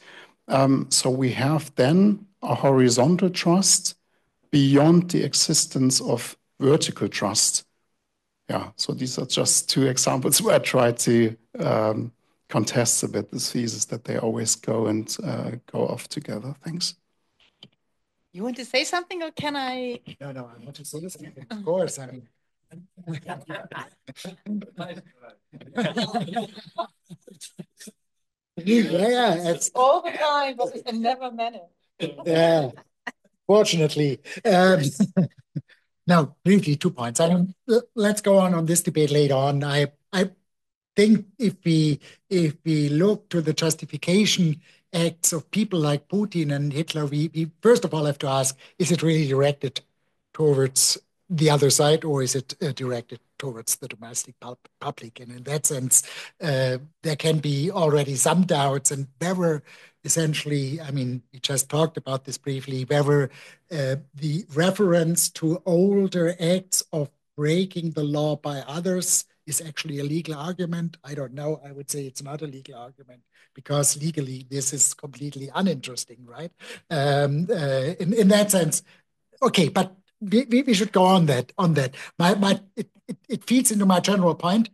S2: So we have then a horizontal trust beyond the existence of vertical trust. Yeah, so these are just two examples where I try to contest a bit this thesis that they always go off together. Thanks.
S1: You want to say something, or can I?
S5: No, I want to say something. Of course, I mean. Yeah, it's
S1: all the time, but we can never manage.
S5: Yeah, fortunately. Now, briefly, 2 points. I mean, let's go on this debate later on. I think if we look to the justification acts of people like Putin and Hitler, we first of all have to ask, is it really directed towards the other side, or is it directed towards the domestic public? And in that sense, there can be already some doubts, and whether essentially, I mean, we just talked about this briefly, whether the reference to older acts of breaking the law by others is actually a legal argument. I don't know. I would say it's not a legal argument, because legally this is completely uninteresting, right? In that sense, okay, but we should go on that. It feeds into my general point.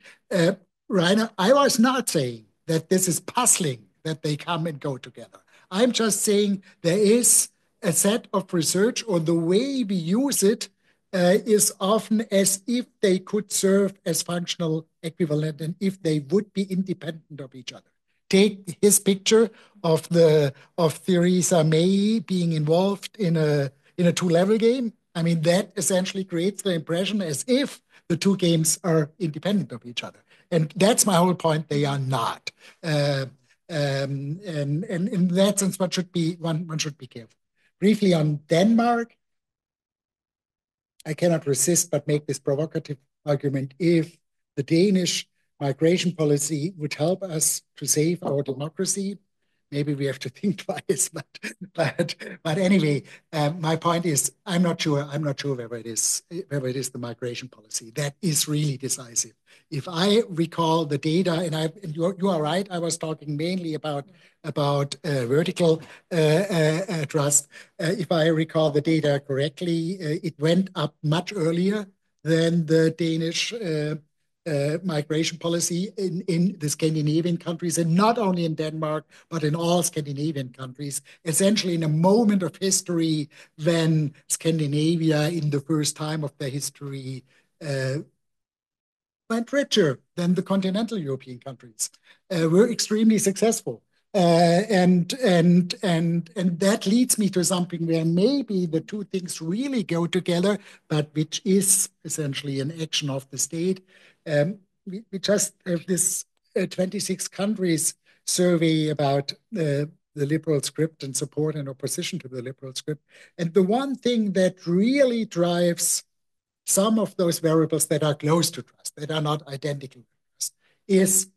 S5: Rainer, I was not saying that this is puzzling, that they come and go together. I'm just saying there is a set of research, or the way we use it is often as if they could serve as functional equivalent and if they would be independent of each other. Take his picture of Theresa May being involved in a two-level game. I mean, that essentially creates the impression as if the two games are independent of each other. And that's my whole point. They are not. And in that sense, one should be careful. Briefly on Denmark, I cannot resist but make this provocative argument. If the Danish migration policy would help us to save our democracy, maybe we have to think twice. But anyway, my point is, I'm not sure whether it is the migration policy that is really decisive. If I recall the data, and you are right, I was talking mainly about vertical trust. If I recall the data correctly, it went up much earlier than the Danish migration policy in the Scandinavian countries, and not only in Denmark, but in all Scandinavian countries, essentially in a moment of history when Scandinavia, in the first time of their history, went richer than the continental European countries, were extremely successful. And that leads me to something where maybe the two things really go together, but which is essentially an action of the state. We just have this 26 countries survey about the liberal script and support and opposition to the liberal script. And the one thing that really drives some of those variables that are close to trust, that are not identical to trust, is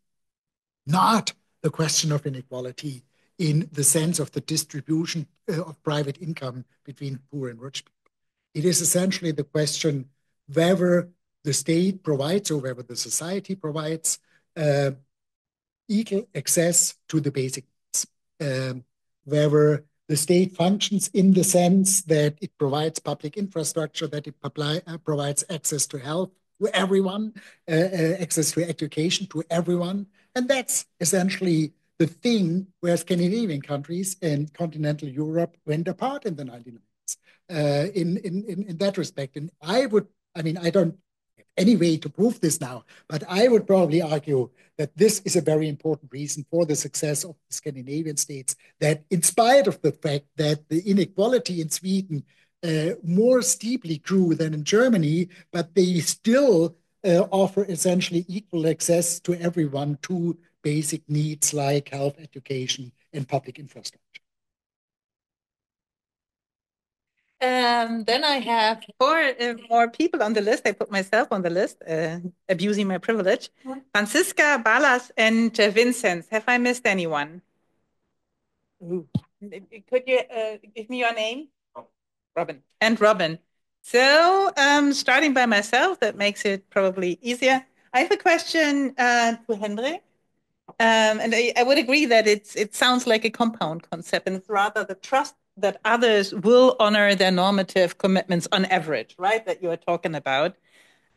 S5: not the question of inequality in the sense of the distribution of private income between poor and rich people. It is essentially the question whether the state provides or whether the society provides equal access to the basic needs, whether the state functions in the sense that it provides public infrastructure, that it provides access to health to everyone, access to education to everyone. And that's essentially the thing where Scandinavian countries and continental Europe went apart in the 1990s in that respect. And I don't have any way to prove this now, but I would probably argue that this is a very important reason for the success of the Scandinavian states, that in spite of the fact that the inequality in Sweden more steeply grew than in Germany, but they still offer essentially equal access to everyone to basic needs like health, education, and public infrastructure.
S1: Then I have four more people on the list. I put myself on the list, abusing my privilege. Franziska, Balas, and Vincent. Have I missed anyone? Ooh. Could you give me your name? Robin. And Robin. So starting by myself, that makes it probably easier. I have a question to Hendrik. And I would agree that it sounds like a compound concept, and it's rather the trust that others will honor their normative commitments on average, right, that you are talking about.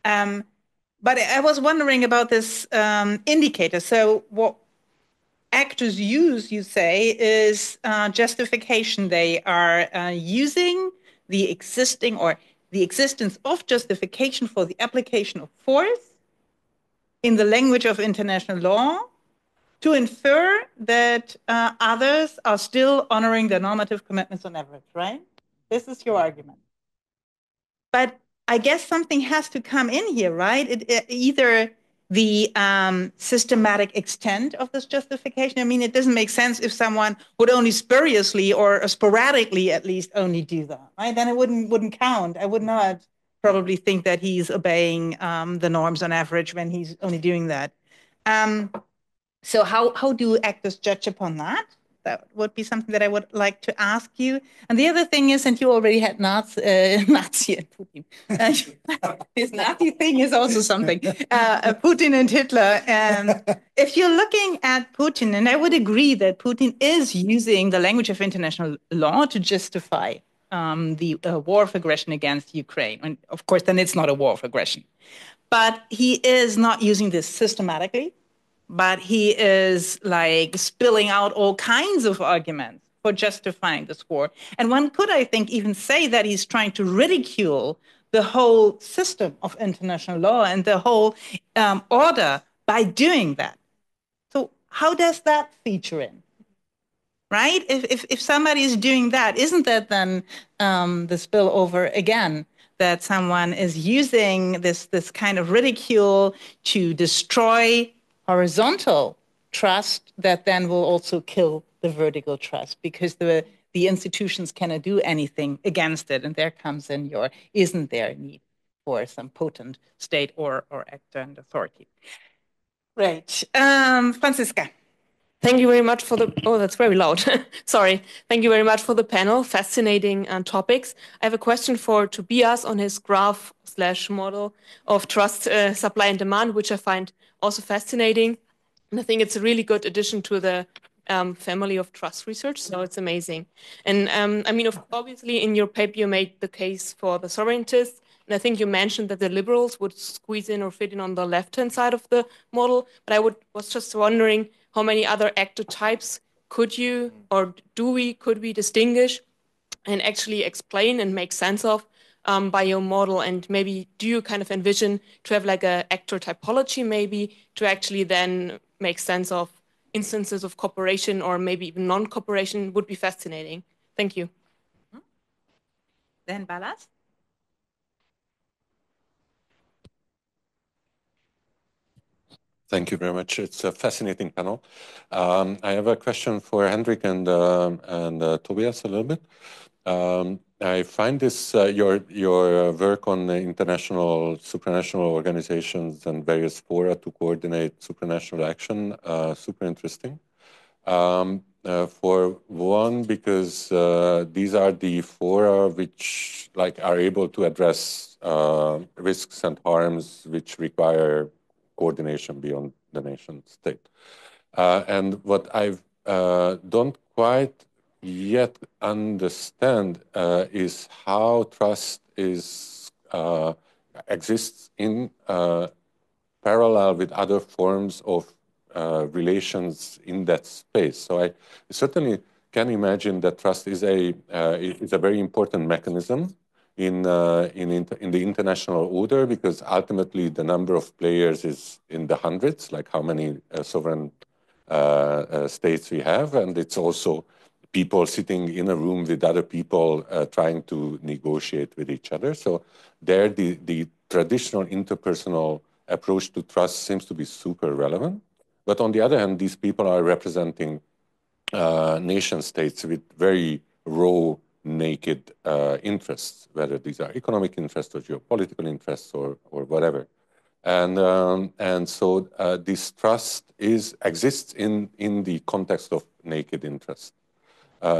S1: But I was wondering about this indicator. So what actors use, you say, is justification. They are using the existing or the existence of justification for the application of force in the language of international law to infer that others are still honoring their normative commitments on average, right? This is your argument. But I guess something has to come in here, right? Either the systematic extent of this justification. I mean, it doesn't make sense if someone would only spuriously or sporadically at least only do that, right? Then it wouldn't count. I would not probably think that he's obeying the norms on average when he's only doing that. So how do actors judge upon that? That would be something that I would like to ask you. And the other thing is, and you already had Nazi and Putin. This Nazi thing is also something. Putin and Hitler. If you're looking at Putin, and I would agree that Putin is using the language of international law to justify the war of aggression against Ukraine. And of course, then it's not a war of aggression. But he is not using this systematically. but he is like spilling out all kinds of arguments for justifying this war. And one could, I think, even say that he's trying to ridicule the whole system of international law and the whole order by doing that. So how does that feature in? Right? If somebody is doing that, isn't that then the spillover again, that someone is using this kind of ridicule to destroy horizontal trust that then will also kill the vertical trust, because the institutions cannot do anything against it. And there comes in your, isn't there a need for some potent state or actor and authority? Right. Franziska.
S9: Thank you very much for the, oh, that's very loud. Sorry. Thank you very much for the panel. Fascinating topics. I have a question for Tobias on his graph/model of trust, supply and demand, which I find also fascinating. And I think it's a really good addition to the family of trust research. So it's amazing. And I mean, obviously in your paper, you made the case for the sovereigntists. And I think you mentioned that the liberals would squeeze in or fit in on the left-hand side of the model. But I was just wondering, how many other actor types could you, or could we distinguish and actually explain and make sense of by your model? And maybe do you kind of envision to have like a actor typology maybe to actually then make sense of instances of cooperation or maybe even non-cooperation? Would be fascinating. Thank you.
S1: Then Balas.
S10: Thank you very much. It's a fascinating panel. I have a question for Hendrik and Tobias a little bit. I find this your work on international supranational organizations and various fora to coordinate supranational action super interesting. For one, because these are the fora which are able to address risks and harms which require coordination beyond the nation state. And what I don't quite yet understand is how trust exists in parallel with other forms of relations in that space. So I certainly can imagine that trust is a very important mechanism in the international order, because ultimately the number of players is in the hundreds, like how many sovereign states we have, and it's also people sitting in a room with other people trying to negotiate with each other. So there, the traditional interpersonal approach to trust seems to be super relevant. But on the other hand, these people are representing nation states with very raw, naked interests, whether these are economic interests or geopolitical interests or whatever. And so this trust exists in the context of naked interest,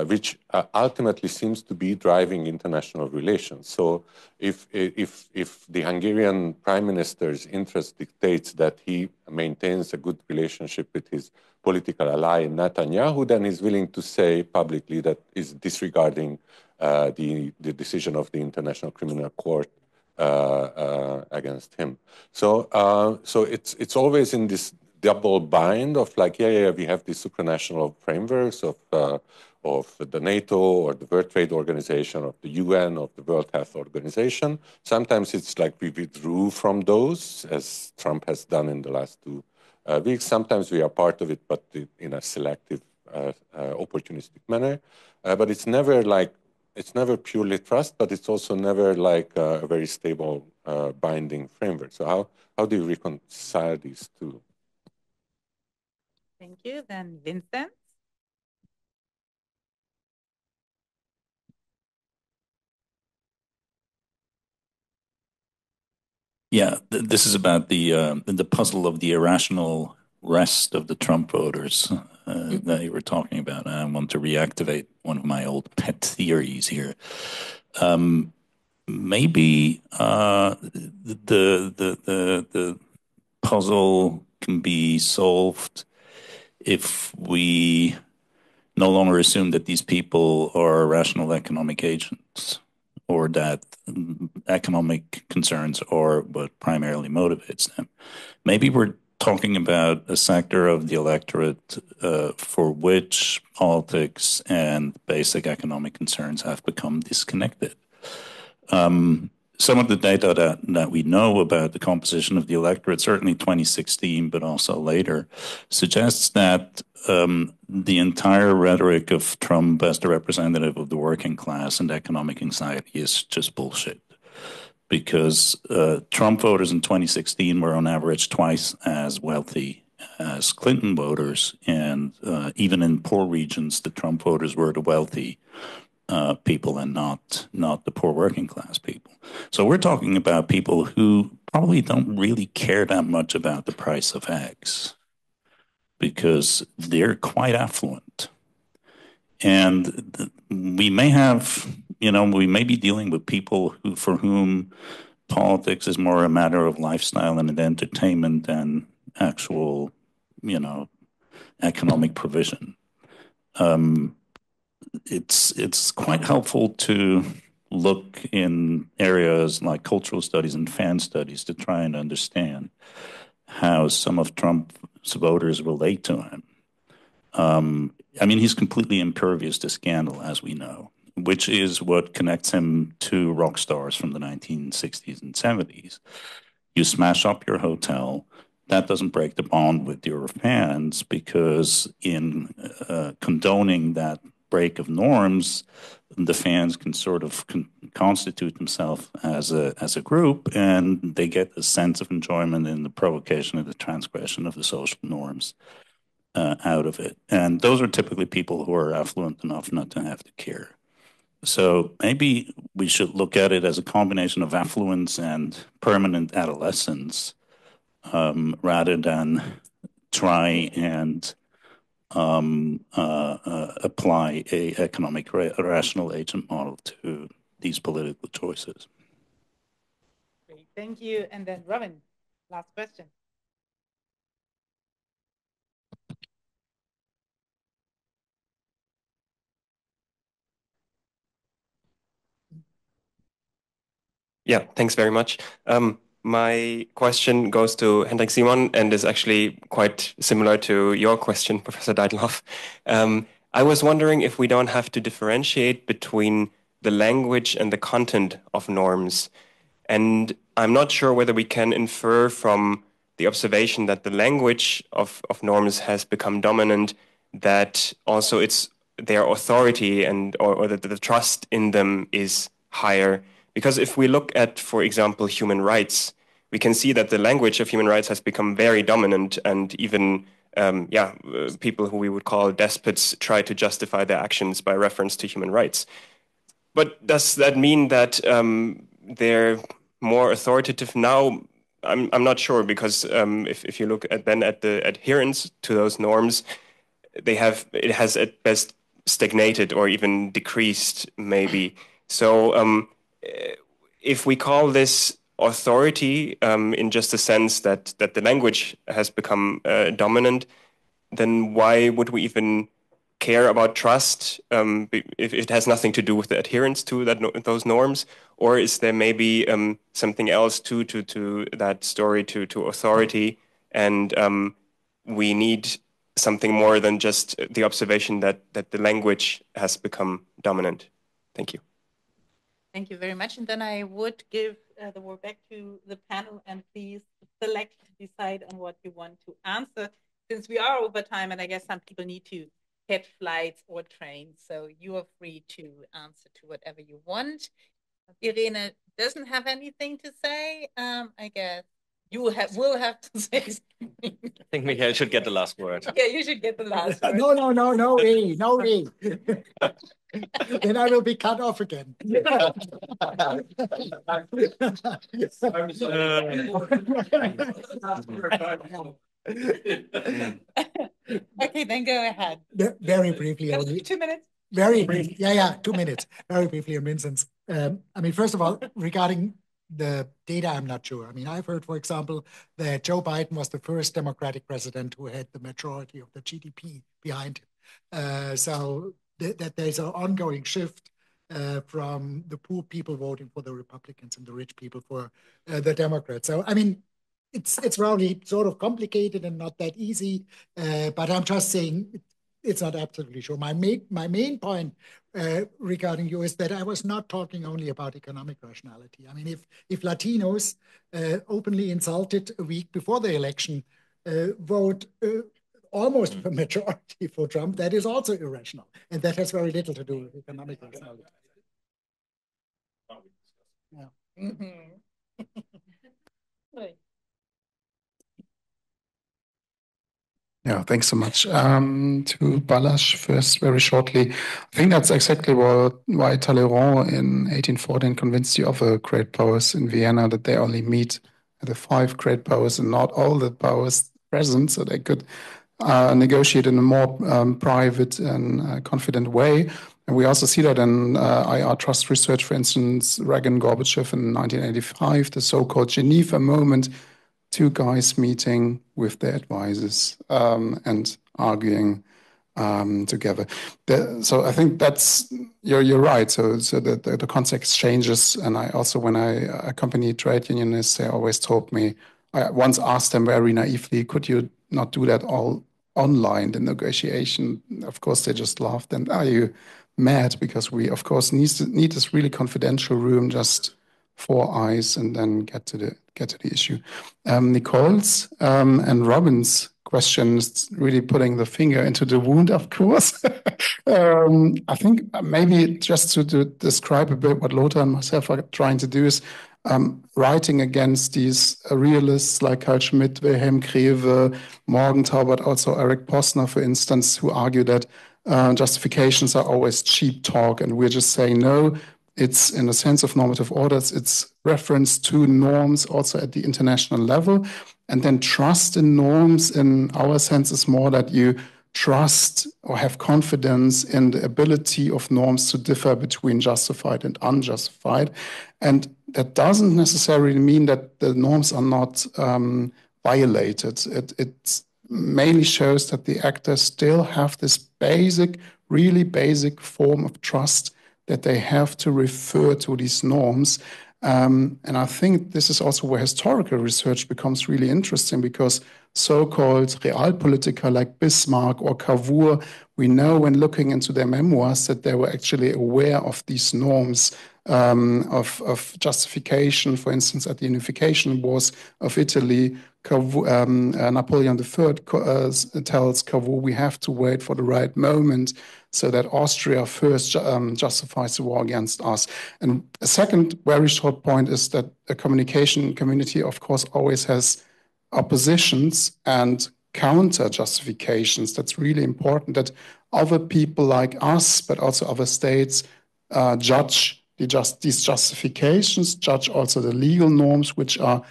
S10: which ultimately seems to be driving international relations. So if the Hungarian prime minister's interest dictates that he maintains a good relationship with his political ally Netanyahu, then he's willing to say publicly that he's disregarding the decision of the International Criminal Court against him. So it's always in this double bind of we have these supranational frameworks of the NATO or the World Trade Organization, of the UN, of the World Health Organization. Sometimes it's like we withdrew from those, as Trump has done in the last 2 weeks. Sometimes we are part of it, but in a selective, opportunistic manner. But it's never purely trust, but it's also never like a very stable binding framework. So how do you reconcile these two?
S1: Thank you. Then Vincent.
S11: Yeah, this is about the puzzle of the irrational rest of the Trump voters that you were talking about. I want to reactivate one of my old pet theories here. Maybe the puzzle can be solved if we no longer assume that these people are rational economic agents, or that economic concerns are what primarily motivates them. Maybe we're talking about a sector of the electorate for which politics and basic economic concerns have become disconnected. Some of the data that we know about the composition of the electorate, certainly 2016, but also later, suggests that the entire rhetoric of Trump as the representative of the working class and economic anxiety is just bullshit. Because Trump voters in 2016 were on average twice as wealthy as Clinton voters, and even in poor regions, the Trump voters were the wealthy people and not the poor working class people. So we're talking about people who probably don't really care that much about the price of eggs because they're quite affluent. And we may have, we may be dealing with people for whom politics is more a matter of lifestyle and entertainment than actual, economic provision. It's quite helpful to look in areas like cultural studies and fan studies to try and understand how some of Trump's voters relate to him. He's completely impervious to scandal, as we know, which is what connects him to rock stars from the 1960s and 70s. You smash up your hotel. That doesn't break the bond with your fans because in condoning that break of norms, the fans can sort of constitute themselves as a group, and they get a sense of enjoyment in the provocation and the transgression of the social norms out of it. And those are typically people who are affluent enough not to have to care. So maybe we should look at it as a combination of affluence and permanent adolescence rather than try and apply a economic rational agent model to these political choices.
S1: Great, thank you. And then Robin, last question.
S12: Yeah, thanks very much. My question goes to Hendrik Simon and is actually quite similar to your question, Professor Deitelhoff. I was wondering if we don't have to differentiate between the language and the content of norms. And I'm not sure whether we can infer from the observation that the language of norms has become dominant, that also their authority or that the trust in them is higher. Because if we look at, for example, human rights, we can see that the language of human rights has become very dominant, and even people who we would call despots try to justify their actions by reference to human rights. But does that mean that they're more authoritative now? I'm not sure, because if you look at the adherence to those norms, it has at best stagnated or even decreased, maybe. So if we call this authority in just the sense that the language has become dominant, then why would we even care about trust if it has nothing to do with the adherence to those norms? Or is there maybe something else to that story, to authority, and we need something more than just the observation that the language has become dominant? Thank you.
S1: Thank you very much. And then I would give the word back to the panel, and please decide on what you want to answer, since we are over time, and I guess some people need to catch flights or trains. So you are free to answer to whatever you want. Irene doesn't have anything to say. I guess you will have to say something.
S3: I think Michael should get the last word.
S1: Yeah, you should get the last word.
S5: No way. Then I will be cut off again.
S1: Okay, then go ahead.
S5: Very briefly. Only.
S1: 2 minutes?
S5: Very briefly. Yeah, 2 minutes. Very briefly on Vincent's. First of all, regarding the data, I'm not sure. I've heard, for example, that Joe Biden was the first Democratic president who had the majority of the GDP behind him. So that there's an ongoing shift from the poor people voting for the Republicans and the rich people for the Democrats. So, it's probably sort of complicated and not that easy, but I'm just saying it's not absolutely sure. My main point regarding you is that I was not talking only about economic rationality. I mean, if Latinos openly insulted a week before the election vote almost a majority for Trump, that is also irrational, and that has very little to do with economic rationality. Yeah.
S2: Yeah, thanks so much. To Balázs first, very shortly. I think that's exactly why Talleyrand in 1814 convinced the other great powers in Vienna that they only meet the 5 great powers and not all the powers present, so they could negotiate in a more private and confident way. And we also see that in IR trust research, for instance, Reagan, Gorbachev in 1985, the so-called Geneva moment, 2 guys meeting with their advisors and arguing together. So I think that's you're right. So the context changes, and I also, when I accompany trade unionists, they always told me. I once asked them very naively, "Could you not do that all online, the negotiation?" Of course, they just laughed. And are you mad? Because we, of course, need this really confidential room, just 4 eyes, and then get to the issue. Nicole's and Robin's questions really putting the finger into the wound, of course. I think maybe just to describe a bit what Lothar and myself are trying to do is writing against these realists like Carl Schmitt, Wilhelm Greve, Morgenthau, but also Eric Posner, for instance, who argue that justifications are always cheap talk, and we're just saying no. It's in the sense of normative orders, it's reference to norms also at the international level. And then trust in norms in our sense is more that you trust or have confidence in the ability of norms to differ between justified and unjustified. And that doesn't necessarily mean that the norms are not violated. It mainly shows that the actors still have this basic, really basic form of trust that they have to refer to these norms. And I think this is also where historical research becomes really interesting, because so-called realpolitiker like Bismarck or Cavour, we know when looking into their memoirs that they were actually aware of these norms of justification. For instance, at the unification wars of Italy, Napoleon III tells Cavour, we have to wait for the right moment so that Austria first justifies the war against us. And a second very short point is that a communication community, of course, always has oppositions and counter justifications. That's really important, that other people like us, but also other states, judge these justifications, judge also the legal norms which are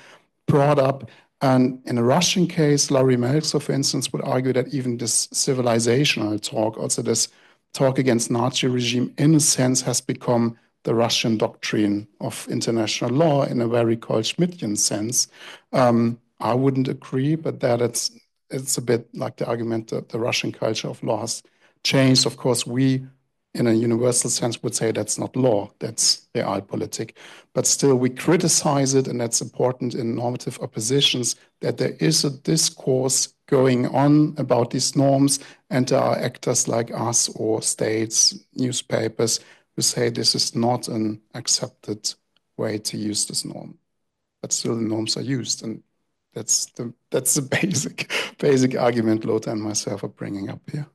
S2: brought up. And in a Russian case, Larry Meltzer, for instance, would argue that even this civilizational talk, also this talk against Nazi regime, in a sense, has become the Russian doctrine of international law in a very Carl Schmittian sense. I wouldn't agree, but that it's a bit like the argument that the Russian culture of law has changed. Of course, we, in a universal sense, would say that's not law, that's realpolitik. But still, we criticize it, and that's important in normative oppositions, that there is a discourse going on about these norms, and there are actors like us or states, newspapers, who say this is not an accepted way to use this norm. But still, the norms are used, and that's the basic argument Lothar and myself are bringing up here.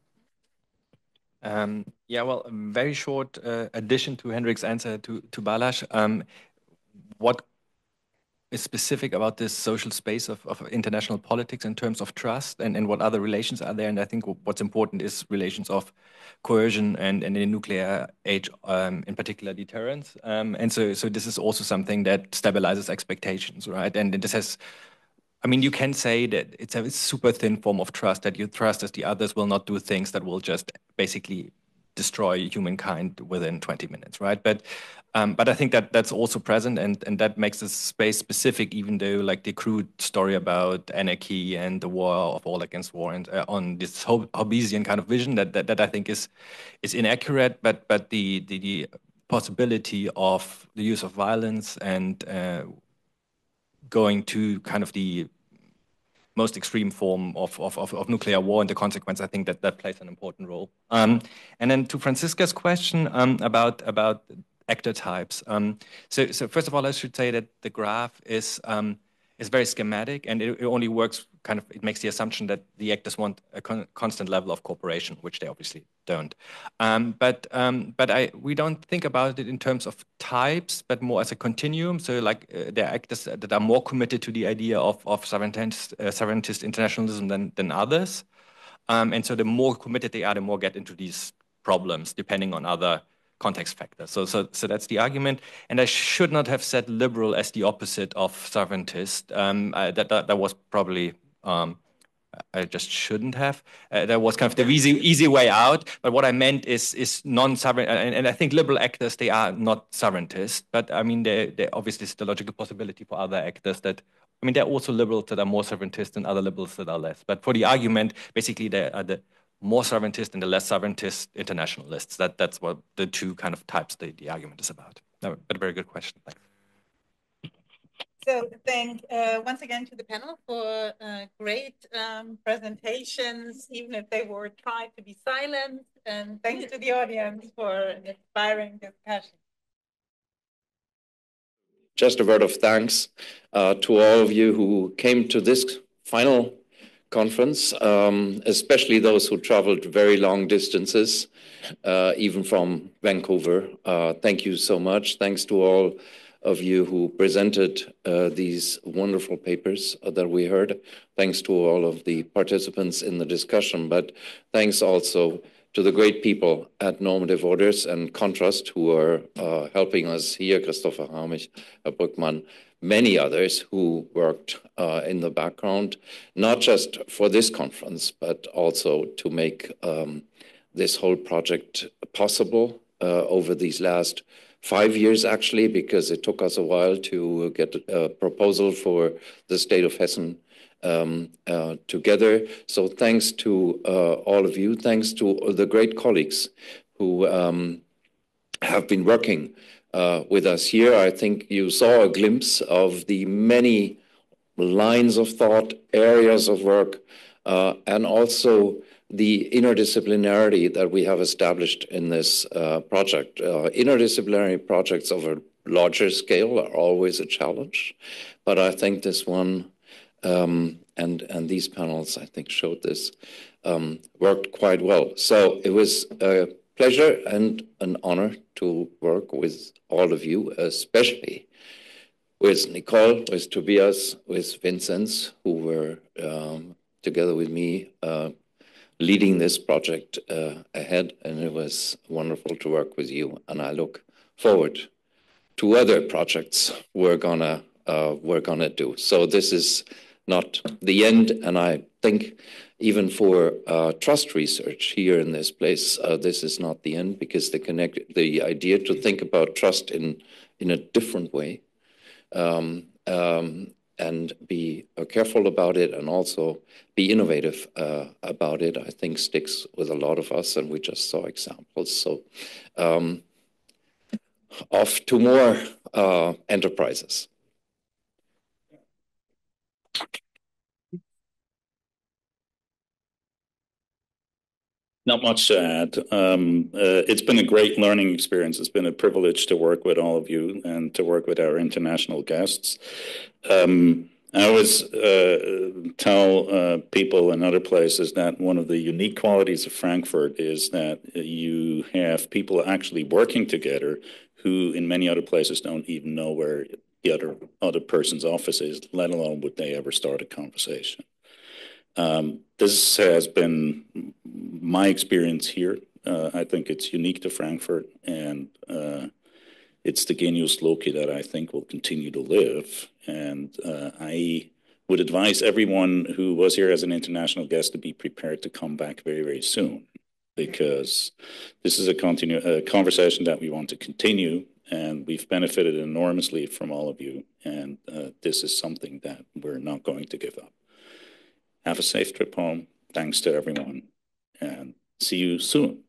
S3: Yeah, well, a very short addition to Hendrik's answer to Balázs. What is specific about this social space of international politics in terms of trust, and what other relations are there? And I think what's important is relations of coercion and in the nuclear age, in particular deterrence. And so this is also something that stabilizes expectations, right? And this has, I mean, you can say that it's a super thin form of trust, that you trust that the others will not do things that will just basically destroy humankind within 20 minutes, right? But I think that that's also present, and that makes this space specific, even though like the crude story about anarchy and the war of all against war and on this Hobbesian kind of vision that I think is inaccurate, but the possibility of the use of violence and going to kind of the most extreme form of nuclear war and the consequence, I think that plays an important role. And then to Franziska's question about actor types. So first of all, I should say that the graph is very schematic, and it only works kind of, it makes the assumption that the actors want a constant level of cooperation, which they obviously don't. But we don't think about it in terms of types, but more as a continuum. So like there are actors that are more committed to the idea of sovereigntist internationalism than others. And so the more committed they are, the more get into these problems, depending on other context factors. So that's the argument. And I should not have said liberal as the opposite of sovereigntist. That was probably, I just shouldn't have. That was kind of the easy way out. But what I meant is non-sovereign, and I think liberal actors, they are not sovereigntist. But I mean, there obviously is the logical possibility for other actors that, I mean, there are also liberals that are more sovereigntist and other liberals that are less. But for the argument, basically, there are the more sovereigntist and the less sovereigntist internationalists. That's what the two kind of types the argument is about. No, but a very good question. Thanks.
S1: So thank once again to the panel for great presentations, even if they were tried to be silent. And thanks to the audience for an inspiring discussion.
S7: Just a word of thanks to all of you who came to this final conference, especially those who traveled very long distances, even from Vancouver. Thank you so much. Thanks to all of you who presented these wonderful papers that we heard. Thanks to all of the participants in the discussion, but thanks also to the great people at Normative Orders and ConTrust who are helping us here, Christopher Hamich, Brückmann, many others who worked in the background, not just for this conference, but also to make this whole project possible over these last 5 years, actually, because it took us a while to get a proposal for the state of Hessen together. So thanks to all of you, thanks to the great colleagues who have been working with us here. I think you saw a glimpse of the many lines of thought, areas of work, and also the interdisciplinarity that we have established in this project. Interdisciplinary projects of a larger scale are always a challenge, but I think this one and these panels, I think, showed this, worked quite well. So it was a pleasure and an honor to work with all of you, especially with Nicole, with Tobias, with Vincenz, who were together with me leading this project ahead, and it was wonderful to work with you. And I look forward to other projects we're gonna do. So this is not the end, and I think even for trust research here in this place, this is not the end, because the idea to think about trust in a different way and be careful about it and also be innovative about it, I think sticks with a lot of us, and we just saw examples. So off to more enterprises.
S11: Not much to add. It's been a great learning experience. It's been a privilege to work with all of you and to work with our international guests. I always tell people in other places that one of the unique qualities of Frankfurt is that you have people actually working together who in many other places don't even know where the other person's office is, let alone would they ever start a conversation. This has been my experience here. I think it's unique to Frankfurt, and it's the genius loci that I think will continue to live. And I would advise everyone who was here as an international guest to be prepared to come back very, very soon, because this is a conversation that we want to continue, and we've benefited enormously from all of you. And this is something that we're not going to give up. Have a safe trip home. Thanks to everyone, and see you soon.